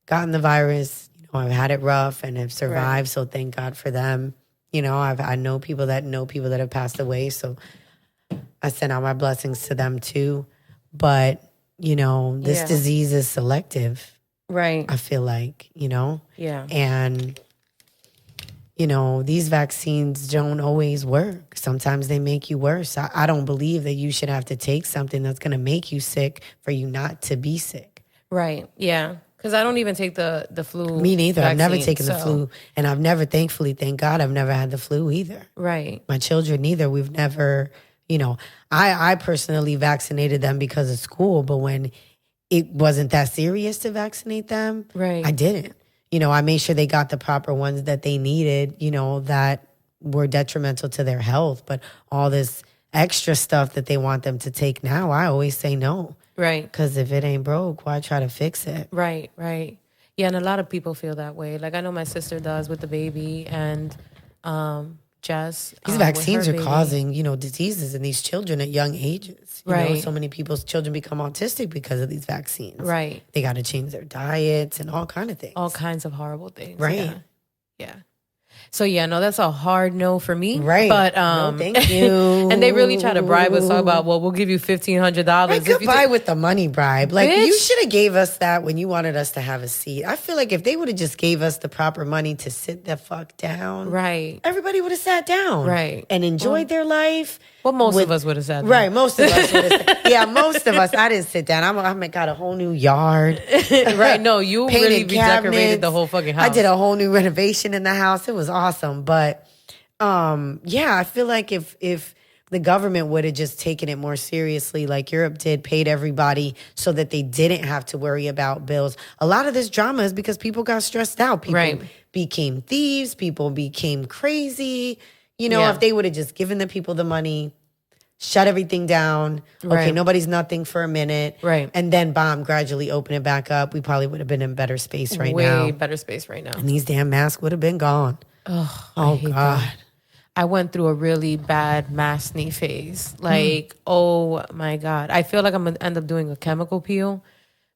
gotten the virus. You know, I've had it rough and have survived, so thank God for them. You know, I know people that have passed away, so I send out my blessings to them too. But you know, this disease is selective.
Right.
I feel like, you know?
Yeah.
And, you know, these vaccines don't always work. Sometimes they make you worse. I don't believe that you should have to take something that's going to make you sick for you not to be sick.
Right. Yeah. Because I don't even take the flu.
Me neither.
Vaccine,
I've never taken the flu. And I've never, thankfully, thank God, I've never had the flu either.
Right.
My children neither. We've never, I personally vaccinated them because of school. But when it wasn't that serious to vaccinate them,
right,
I didn't. I made sure they got the proper ones that they needed, that were detrimental to their health. But all this extra stuff that they want them to take now, I always say no.
Right.
Because if it ain't broke, why try to fix it?
Right, right. Yeah, and a lot of people feel that way. Like I know my sister does with the baby and Jess.
These vaccines are causing, diseases in these children at young ages. You know, so many people's children become autistic because of these vaccines.
Right.
They got to change their diets and all kind of things.
All kinds of horrible things.
Right.
Yeah. So yeah, no, that's a hard no for me.
Right.
But
no, thank you.
And they really try to bribe us, talk about, well, we'll give you $1,500.
Right, goodbye with the money bribe. Like,
Bitch.
You should have gave us that when you wanted us to have a seat. I feel like if they would have just gave us the proper money to sit the fuck down,
right,
everybody would have sat down,
right,
and enjoyed their life.
Well, most of us would have sat down.
Right, most of us would have. Yeah, most of us. I didn't sit down. I got a whole new yard.
Right, no, you really redecorated
cabinets.
the whole fucking house.
I did a whole new renovation in the house. It was awesome, but yeah, I feel like if the government would have just taken it more seriously, like Europe did, paid everybody so that they didn't have to worry about bills. A lot of this drama is because people got stressed out. People became thieves. People became crazy. If they would have just given the people the money, shut everything down. Okay, nobody's nothing for a minute.
Right.
And then, gradually open it back up. We probably would have been in better space right now.
Way better space right now.
And these damn masks would have been gone.
Oh
God.
That. I went through a really bad mask-knee phase. Like, oh my God. I feel like I'm going to end up doing a chemical peel.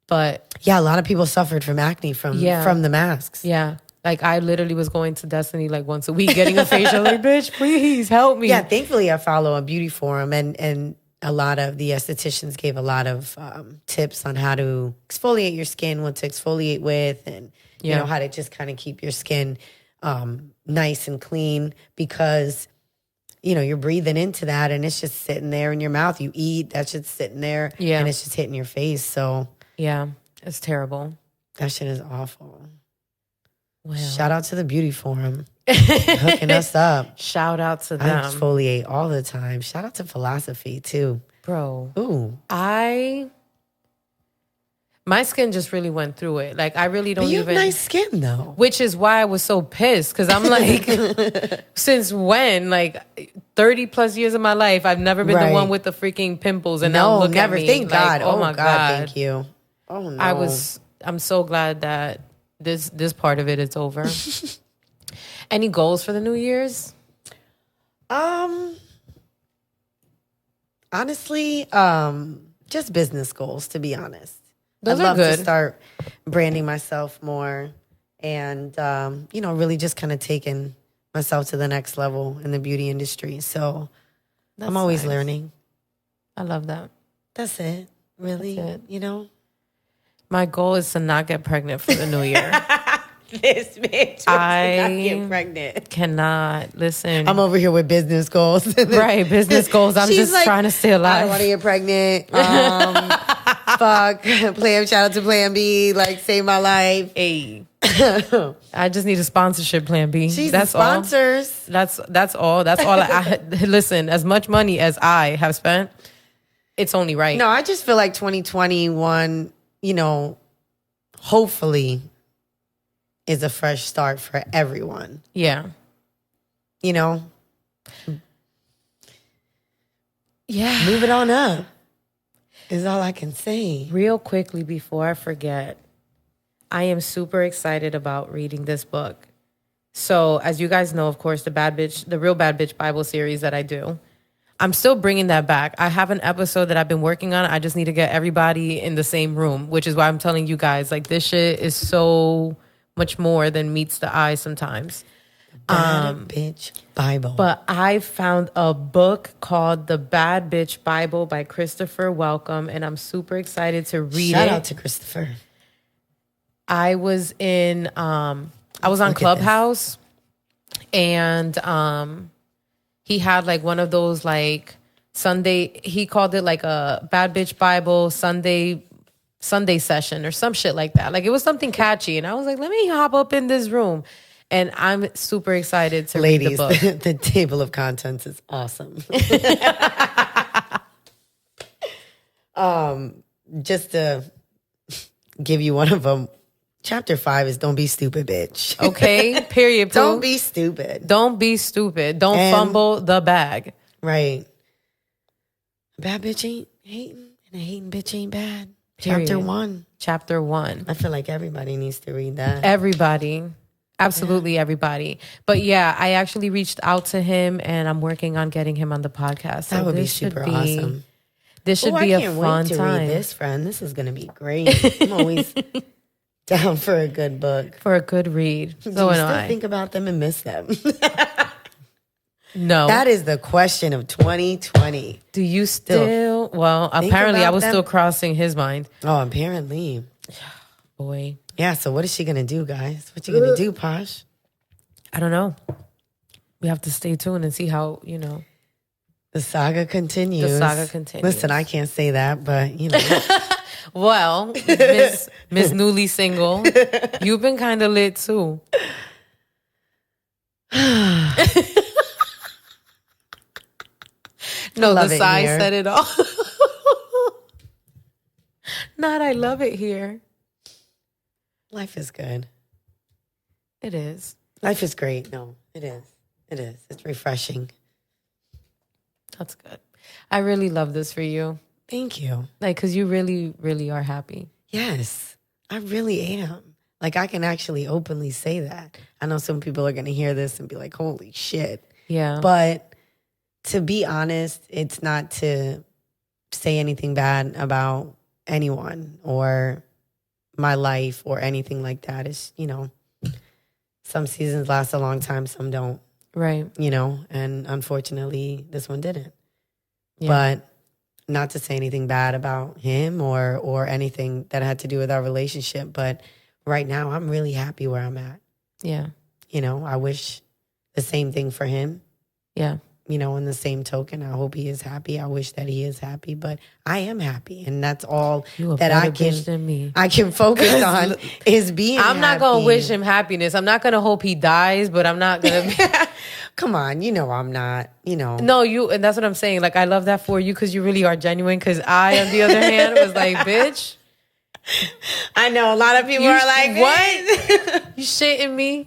But
yeah, a lot of people suffered from acne from the masks.
Yeah. Like, I literally was going to Destiny like once a week getting a facial. Like, bitch, please help me.
Yeah, thankfully I follow a beauty forum and a lot of the estheticians gave a lot of tips on how to exfoliate your skin, what to exfoliate with, and how to just kind of keep your skin nice and clean because, you're breathing into that and it's just sitting there in your mouth. You eat, that shit's sitting there and it's just hitting your face. So
yeah, it's terrible.
That shit is awful.
Well.
Shout out to the beauty forum. Hooking us up.
Shout out to them.
I exfoliate all the time. Shout out to philosophy too.
Bro.
Ooh.
My skin just really went through it. Like, I really don't
you
even...
have nice skin, though.
Which is why I was so pissed. Because I'm like, since when? Like, 30 plus years of my life, I've never been the one with the freaking pimples. And now look
never.
at me.
Thank God.
Oh, my God.
Thank you. Oh, no.
I'm so glad that this part of it is over. Any goals for the New Year's?
Honestly, just business goals, to be honest.
Those
I'd
are
love
good.
to start branding myself more and, really just kind of taking myself to the next level in the beauty industry. So I'm always learning.
I love that.
That's it. Really?
That's it.
My
goal is to not get pregnant for the new year.
This bitch not get pregnant.
Cannot. Listen.
I'm over here with business goals.
Right, business goals. I'm just like, trying to stay alive.
I don't want to get pregnant. Fuck. Shout out to Plan B. Like, save my life.
Hey. I just need a sponsorship, Plan B.
That's sponsors.
All. That's all. That's all. Listen, as much money as I have spent, it's only right.
No, I just feel like 2021, hopefully is a fresh start for everyone.
Yeah.
Yeah. Move it on up is all I can say.
Real quickly before I forget, I am super excited about reading this book. So, as you guys know, of course, the Real Bad Bitch Bible series that I do, I'm still bringing that back. I have an episode that I've been working on. I just need to get everybody in the same room, which is why I'm telling you guys, like, this shit is so much more than meets the eye sometimes.
Bad Bitch Bible.
But I found a book called The Bad Bitch Bible by Christopher Welcome, and I'm super excited to read it.
Shout out to Christopher.
I was on Clubhouse, and he had like one of those like Sunday, he called it like a Bad Bitch Bible Sunday Sunday session or some shit like that. Like it was something catchy. And I was like, let me hop up in this room. And I'm super excited to read the book.
The table of contents is awesome. Just to give you one of them, chapter 5 is don't be stupid, bitch.
Okay, period. Pooh.
Don't be stupid.
Don't be stupid. Don't fumble the bag.
Right. A bad bitch ain't hating, and a hating bitch ain't bad.
Period.
Chapter 1. I feel like everybody needs to read that.
Everybody. Absolutely everybody. But yeah, I actually reached out to him and I'm working on getting him on the podcast. So
that would be super awesome.
This should be a fun time.
Read this, friend. This is going to be great. I'm always down for a good book.
For a good read.
Do you still think about them and miss them?
No.
That is the question of 2020.
Do you still? Well, apparently I was still crossing his mind.
Oh, apparently.
Boy.
Yeah, so what is she going to do, guys? What you going to do, Posh?
I don't know. We have to stay tuned and see how,
the saga continues. Listen, I can't say that, but,
Well, Miss Newly Single, you've been kind of lit, too. No, the sigh said it all. Not I love it here.
Life is good.
It is.
Life is great. No, it is. It is. It's refreshing.
That's good. I really love this for you.
Thank you.
Like, because you really, really are happy.
Yes, I really am. Like, I can actually openly say that. I know some people are going to hear this and be like, holy shit.
Yeah.
But to be honest, it's not to say anything bad about anyone or my life or anything like that. It's, some seasons last a long time, some don't.
Right.
And unfortunately, this one didn't. Yeah. But not to say anything bad about him or anything that had to do with our relationship. But right now, I'm really happy where I'm at.
Yeah.
I wish the same thing for him.
Yeah.
In the same token, I hope he is happy. I wish that he is happy, but I am happy, and that's all that I can focus on is being.
I'm not gonna wish him happiness. I'm not gonna hope he dies, but I'm not gonna.
Come on, I'm not.
No, you, and that's what I'm saying. Like, I love that for you because you really are genuine. Because I, on the other hand, was like, bitch.
I know a lot of people are like,
what? You shitting me?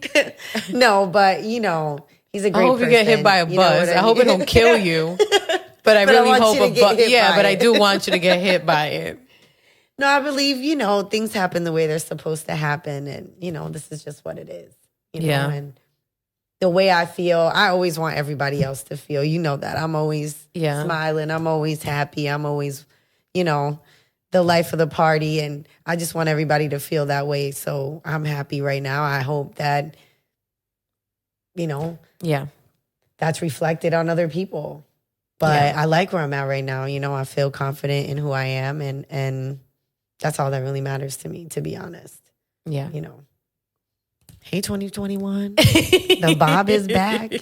No, but he's a great person.
I hope you get hit by a bus. I hope it don't kill you. But I really hope a bus. Yeah, but I do want you to get hit by it.
No, I believe, things happen the way they're supposed to happen. And, this is just what it is.
Yeah.
And the way I feel, I always want everybody else to feel. You know that. I'm always smiling. I'm always happy. I'm always, the life of the party. And I just want everybody to feel that way. So I'm happy right now. I hope that, that's reflected on other people. But I like where I'm at right now. I feel confident in who I am. And that's all that really matters to me, to be honest.
Yeah.
Hey, 2021. The bob is back,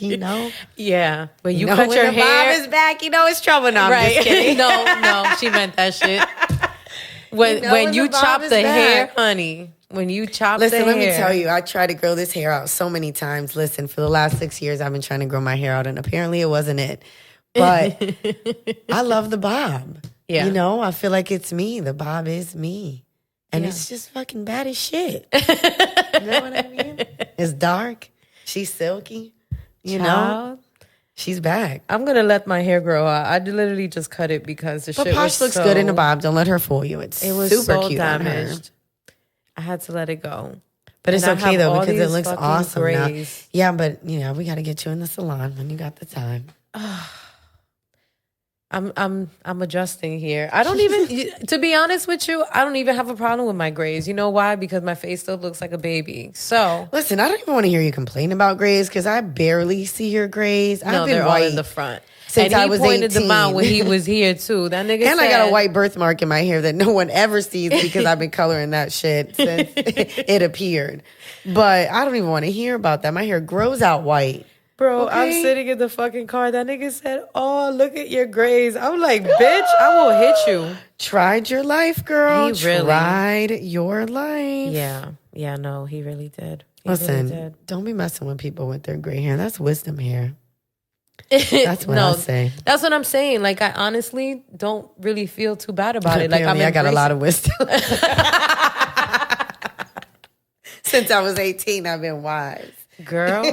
Yeah. When you cut your hair.
The bob is back, it's trouble now.
Right.
I'm just kidding.
No, she meant that shit. When you chop the hair, honey. When you chop the hair.
Listen, let me tell you, I tried to grow this hair out so many times. Listen, for the last 6 years, I've been trying to grow my hair out, and apparently it wasn't it. But I love the bob.
Yeah.
I feel like it's me. The bob is me. And it's just fucking bad as shit. You know what I mean? It's dark. She's silky. Know? She's back.
I'm going to let my hair grow out. I literally just cut it because the shit was
Posh looks good in a bob. Don't let her fool you. It was super
so
cute
damaged.
On her.
I had to let it go.
But it's okay, though, because it looks awesome
grays.
now. Yeah, but, we got to get you in the salon when you got the time.
I'm adjusting here. I don't even, to be honest with you, I don't even have a problem with my grays. You know why? Because my face still looks like a baby. So
listen, I don't even want to hear you complain about grays because I barely see your grays.
No,
I've been
they're
white
all in the front.
Since
and
I
he
was
pointed
18.
them out when he was here too. That nigga
and
said,
I got a white birthmark in my hair that no one ever sees because I've been coloring that shit since it appeared. But I don't even want to hear about that. My hair grows out white.
Bro, I'm sitting in the fucking car. That nigga said, "Oh, look at your grades." I'm like, bitch, I will hit you.
Tried your life, girl.
He really
tried your life.
Yeah, no, he really did.
Listen, don't be messing with people with their gray hair. That's wisdom hair. That's what I say.
That's what I'm saying. Like, I honestly don't really feel too bad about it. Like,
I got a lot of wisdom. Since I was 18, I've been wise.
Girl,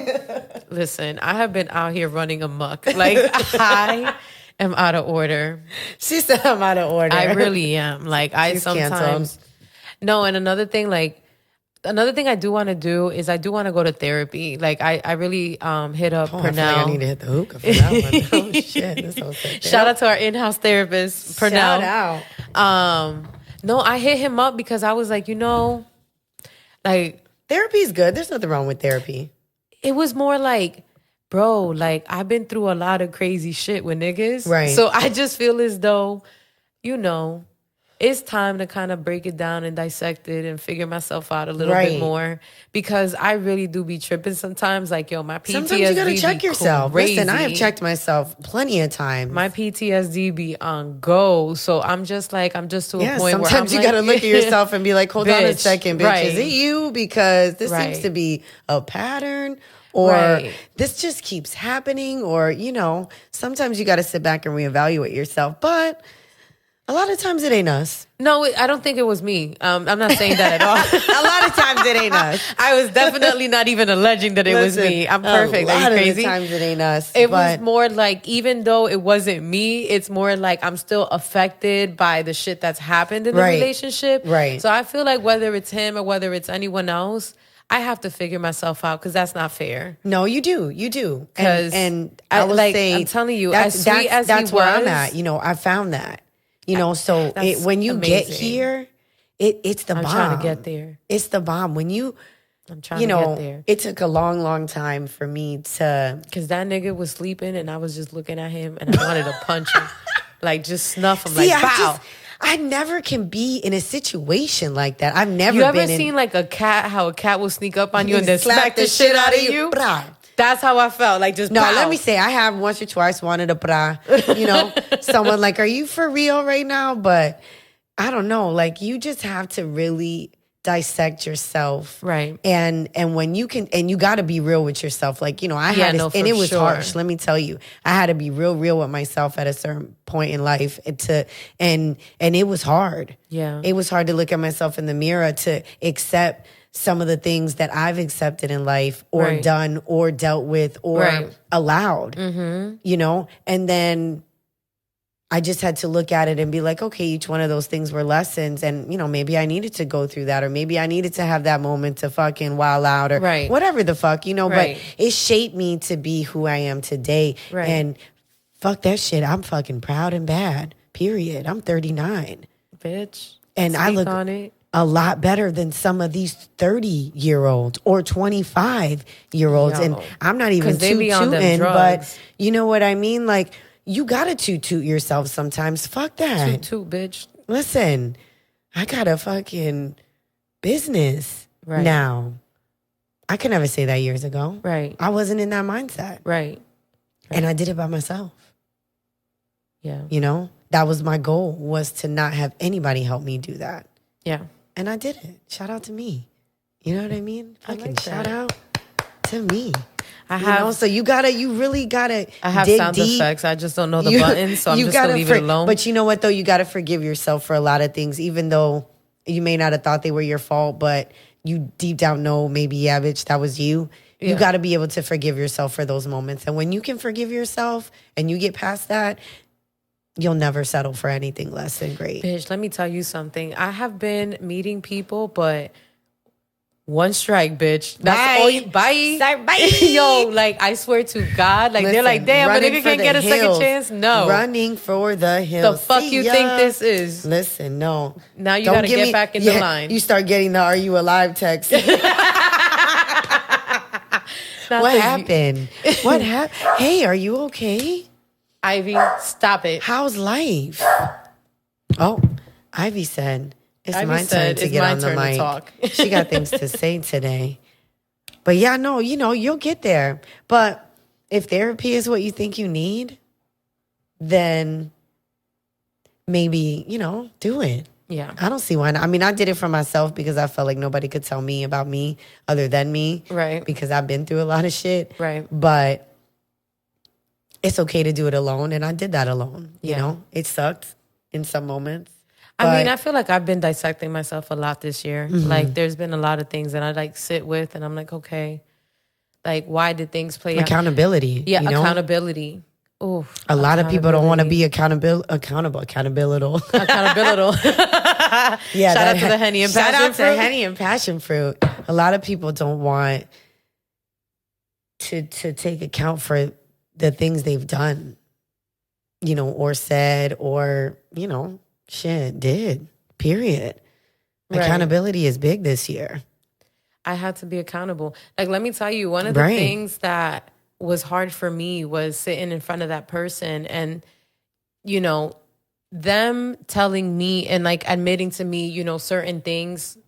listen, I have been out here running amok. Like, I am out of order.
She said I'm out of order.
I really am. Like, I
She's
sometimes...
canceled.
No, and another thing I do want to do is I do want to go to therapy. Like, I really hit up Pernell.
I feel like I need to hit the hookah for that one. Oh, shit. This whole thing.
Shout out to our in-house therapist, Pernell.
Shout out.
No, I hit him up because I was like, like...
Therapy's good. There's nothing wrong with therapy.
It was more like, bro, like, I've been through a lot of crazy shit with niggas.
Right.
So I just feel as though, it's time to kind of break it down and dissect it and figure myself out a little bit more. Because I really do be tripping sometimes. Like, my PTSD
sometimes you gotta check yourself.
Crazy.
Listen, I have checked myself plenty of times.
My PTSD be on go. So I'm just to a point where I'm
sometimes you gotta look at yourself and be like, hold on a second, bitch.
Right.
Is it you? Because this seems to be a pattern. Or this just keeps happening. Or, sometimes you gotta sit back and reevaluate yourself. But a lot of times it ain't us.
No, I don't think it was me. I'm not saying that at all.
A lot of times it ain't us.
I was definitely not even alleging that it was me. I'm perfect.
A lot
Are you
of
crazy?
the times it ain't us.
It was more like, even though it wasn't me, it's more like I'm still affected by the shit that's happened in the relationship.
Right.
So I feel like whether it's him or whether it's anyone else, I have to figure myself out because that's not fair.
No, you do. You do.
And
I will say,
I'm telling you, as sweet as
that's
he
where
was,
I'm at. I found that. So when you get here, it's the bomb.
I'm trying to get there.
It's the bomb. When
I'm trying to get there.
It took a long, long time for me to...
Because that nigga was sleeping and I was just looking at him and I wanted to punch him. Like, just snuff him.
See,
like, pow.
I never can be in a situation like that. I've never
You
been
ever seen like how a cat will sneak up on you and then smack the shit out of you?
Brah.
That's how I felt. Like, just
no.
pow.
Let me say, I have once or twice wanted a bra. Someone like, "Are you for real right now?" But I don't know. Like, you just have to really dissect yourself,
right?
And when you can, and you got to be real with yourself. Like, I had, and it was harsh. Let me tell you, I had to be real with myself at a certain point in life. And it was hard.
Yeah,
it was hard to look at myself in the mirror to accept some of the things that I've accepted in life or done or dealt with or allowed, and then I just had to look at it and be like, okay, each one of those things were lessons. And, maybe I needed to go through that, or maybe I needed to have that moment to fucking wild out or whatever the fuck, but it shaped me to be who I am today.
Right.
And fuck that shit. I'm fucking proud and bad, period. I'm 39.
Bitch.
And I look
on it.
A lot better than some of these 30-year-olds or 25-year-olds. And I'm not even tooting, but you know what I mean? Like, you gotta toot yourself sometimes. Fuck that.
Toot, bitch.
Listen, I got a fucking business now. I could never say that years ago.
Right.
I wasn't in that mindset.
Right.
And I did it by myself.
Yeah.
That was my goal, was to not have anybody help me do that.
Yeah.
And I did it. Shout out to me. You know what I mean? Fucking
like
shout out to me.
I have.
So you really gotta.
I have
dig
sound
deep.
effects. I just don't know the buttons, so I'm just gonna leave it alone.
But you know what though? You gotta forgive yourself for a lot of things, even though you may not have thought they were your fault, but you deep down know maybe, yeah, bitch, that was you. Yeah. You gotta be able to forgive yourself for those moments. And when you can forgive yourself and you get past that, you'll never settle for anything less than great.
Bitch, let me tell you something. I have been meeting people, but one strike, bitch. That's all you, bye.
Sorry, bye.
Yo, like, I swear to God, like, they're like, damn, a nigga can't get a second chance. No.
Running for the hills.
The fuck you think this is?
Listen, no.
Now you gotta get back in the line.
You start getting the "Are you alive?" text. What happened? What happened? Hey, are you okay?
Ivy, stop it.
How's life? Oh, Ivy said, it's my turn to get on the mic.
Talk.
She got things to say today. But yeah, no, you'll get there. But if therapy is what you think you need, then maybe, do it.
Yeah.
I don't see why not. I mean, I did it for myself because I felt like nobody could tell me about me other than me.
Right.
Because I've been through a lot of shit.
Right.
But it's okay to do it alone. And I did that alone. You know, it sucked in some moments.
I mean, I feel like I've been dissecting myself a lot this year. Mm-hmm. Like, there's been a lot of things that I like sit with, and I'm like, okay, like, why did things play out?
Accountability.
Yeah, accountability. Ooh,
a lot of people don't want to be accountable. Yeah, shout out to the Henny and Passion Fruit. Shout out to Henny and Passion Fruit. A lot of people don't want to take account for the things they've done, or said, or, did, period. Right. Accountability is big this year.
I had to be accountable. Like, let me tell you, one of the things that was hard for me was sitting in front of that person and, them telling me and like admitting to me, certain things,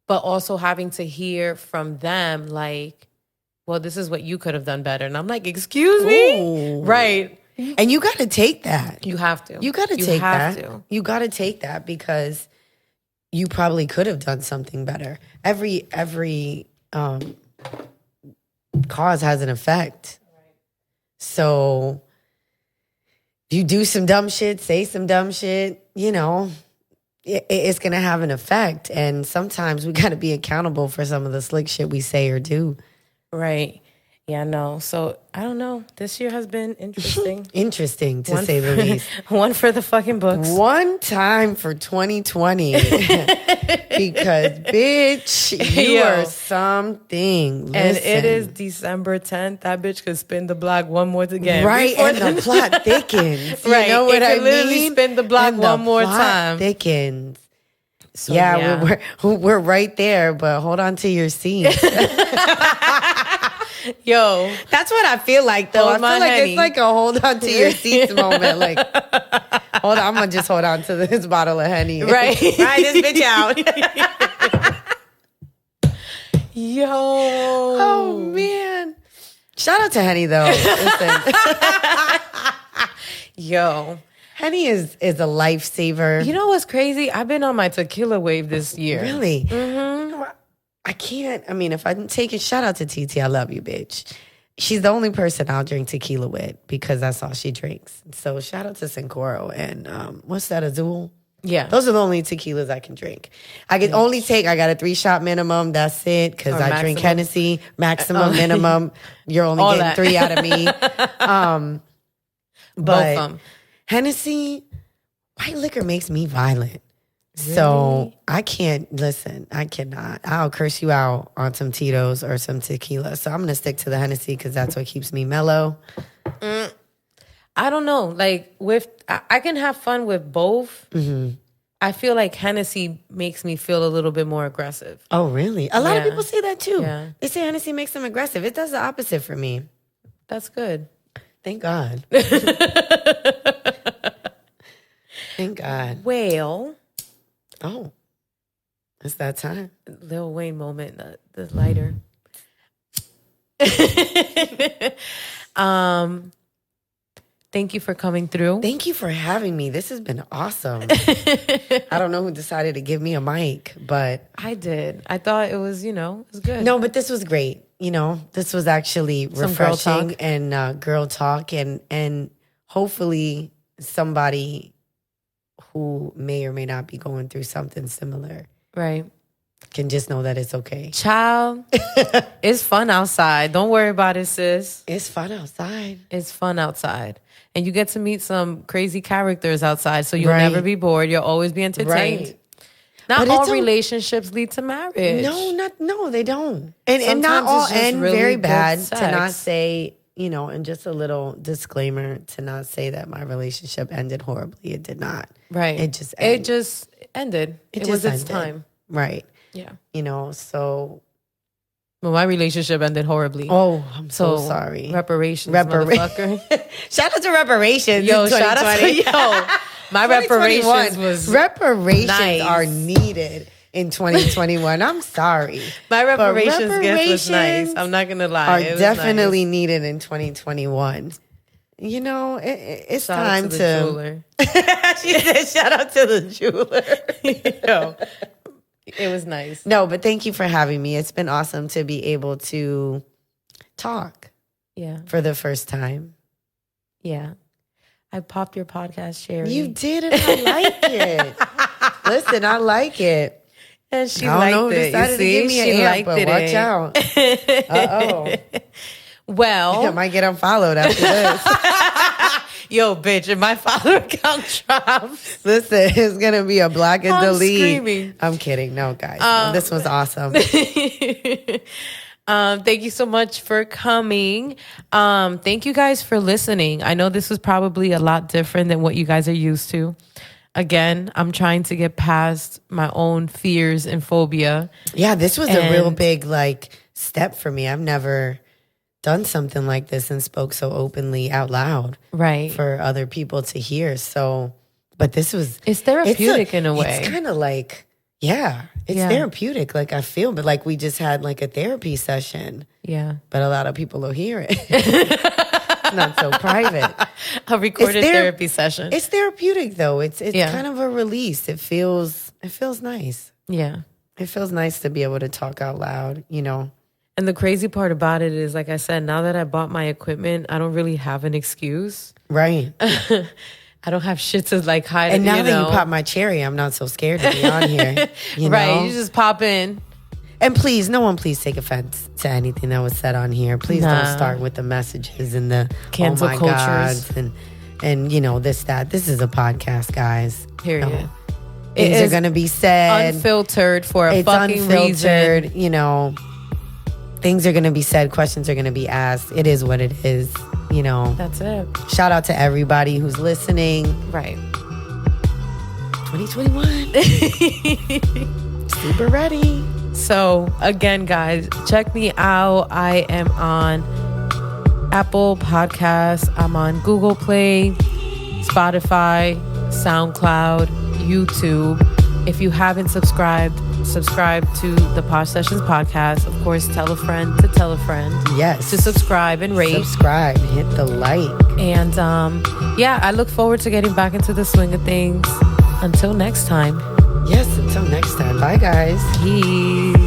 but also having to hear from them like, well, this is what you could have done better. And I'm like, excuse me?
Ooh.
Right.
And you got to take that.
You have to.
You got to take that. You got to take that because you probably could have done something better. Every cause has an effect. So if you do some dumb shit, say some dumb shit, it's going to have an effect. And sometimes we got to be accountable for some of the slick shit we say or do.
Right. Yeah, no. So, I don't know. This year has been interesting.
Interesting, to say the least.
One for the fucking books.
One time for 2020. Because, bitch, you are something. Listen.
And it is December 10th. That bitch could spin the block one more again.
Right, and the plot thickens. You know what I mean?
Literally spin the block one more time.
Thickens. So, yeah. We're right there, but hold on to your seats.
Yo,
that's what I feel like, though. I feel like Henny. It's like a hold on to your seats moment. Like, hold on, I'm gonna just hold on to this bottle of Henny.
Right,
ride this bitch out.
Yo,
oh man, shout out to Henny though. Listen,
yo.
Henny is a lifesaver.
You know what's crazy? I've been on my tequila wave this year.
Really? Mm-hmm. I can't. I mean, if I'm taking shout out to TT, I love you, bitch. She's the only person I'll drink tequila with because that's all she drinks. So shout out to Sincoro and what's that, Azul?
Yeah.
Those are the only tequilas I can drink. I can only take, I got a 3-shot minimum. That's it. Because I drink Hennessy, maximum, minimum. You're only all getting 3 out of me. But Hennessy, white liquor makes me violent. Really? So I can't, listen, I cannot. I'll curse you out on some Tito's or some tequila. So I'm going to stick to the Hennessy because that's what keeps me mellow.
I don't know. Like, I can have fun with both. Mm-hmm. I feel like Hennessy makes me feel a little bit more aggressive.
Oh, really? A lot of people say that too. Yeah. They say Hennessy makes them aggressive. It does the opposite for me.
That's good.
Thank God. Thank God.
Well...
Oh, it's that time.
Lil Wayne moment, the lighter. Thank you for coming through.
Thank you for having me. This has been awesome. I don't know who decided to give me a mic, but
I did. I thought it was, it was good.
No, but this was great. This was actually refreshing and girl talk and hopefully somebody who may or may not be going through something similar.
Right.
Can just know that it's okay.
Child, it's fun outside. Don't worry about it, sis.
It's fun outside.
It's fun outside. And you get to meet some crazy characters outside, so you'll never be bored. You'll always be entertained. Right. Not all relationships lead to marriage.
No, they don't. And not all end really very bad sex. To not say... and just a little disclaimer to not say that my relationship ended horribly. It did not.
Right.
It just
ended. It was its time.
Right.
Yeah.
So.
Well, my relationship ended horribly.
Oh, I'm so sorry.
Reparations, motherfucker.
Shout out to reparations.
Yo, shout out to, my reparations was
reparations
nice.
are needed in 2021. I'm sorry.
My reparations gift was nice. I'm not going to lie.
Are definitely needed in 2021. You know, it's
shout
time
out to the jeweler.
She said, shout out to the jeweler.
Yo, it was nice.
No, but thank you for having me. It's been awesome to be able to talk.
Yeah.
For the first time.
Yeah. I popped your podcast cherry.
You did, and I like it. Listen, I like it.
And she liked it.
Decided to give me an amp, but watch out. Uh-oh.
Well.
I might get unfollowed after this.
Yo, bitch, if my follower account drops.
Listen, it's going to be a block and delete.
Screaming.
I'm kidding. No, guys. This was awesome.
Thank you so much for coming. Thank you guys for listening. I know this was probably a lot different than what you guys are used to. Again, I'm trying to get past my own fears and phobia.
Yeah, this was a real big step for me. I've never done something like this and spoke so openly out loud.
Right.
For other people to hear. So, but this was...
It's therapeutic in a way.
It's kind of it's therapeutic. I feel, but we just had a therapy session.
Yeah.
But a lot of people will hear it. Not so private.
A recorded therapy session.
It's therapeutic though. It's kind of a release. It feels nice.
Yeah.
It feels nice to be able to talk out loud, you know.
And the crazy part about it is, like I said, now that I bought my equipment, I don't really have an excuse.
Right.
I don't have shit to hide.
And now that you pop my cherry, I'm not so scared to be on here.
Right. You just pop in.
And please, no one please take offense to anything that was said on here. Please don't start with the messages and the
cancel cultures
and this, that. This is a podcast, guys.
Period.
No. Things are going to be said.
Unfiltered for a fucking reason.
You know, things are going to be said. Questions are going to be asked. It is what it is. You know.
That's it.
Shout out to everybody who's listening.
Right.
2021. Super ready.
So, again, guys, check me out. I am on Apple Podcasts. I'm on Google Play, Spotify, SoundCloud, YouTube. If you haven't subscribe to the Posh Sessions podcast. Of course, tell a friend to tell a friend.
Yes.
To subscribe and rate.
Subscribe. Hit the like.
And, I look forward to getting back into the swing of things. Until next time.
Yes, until next time. Bye, guys.
Peace.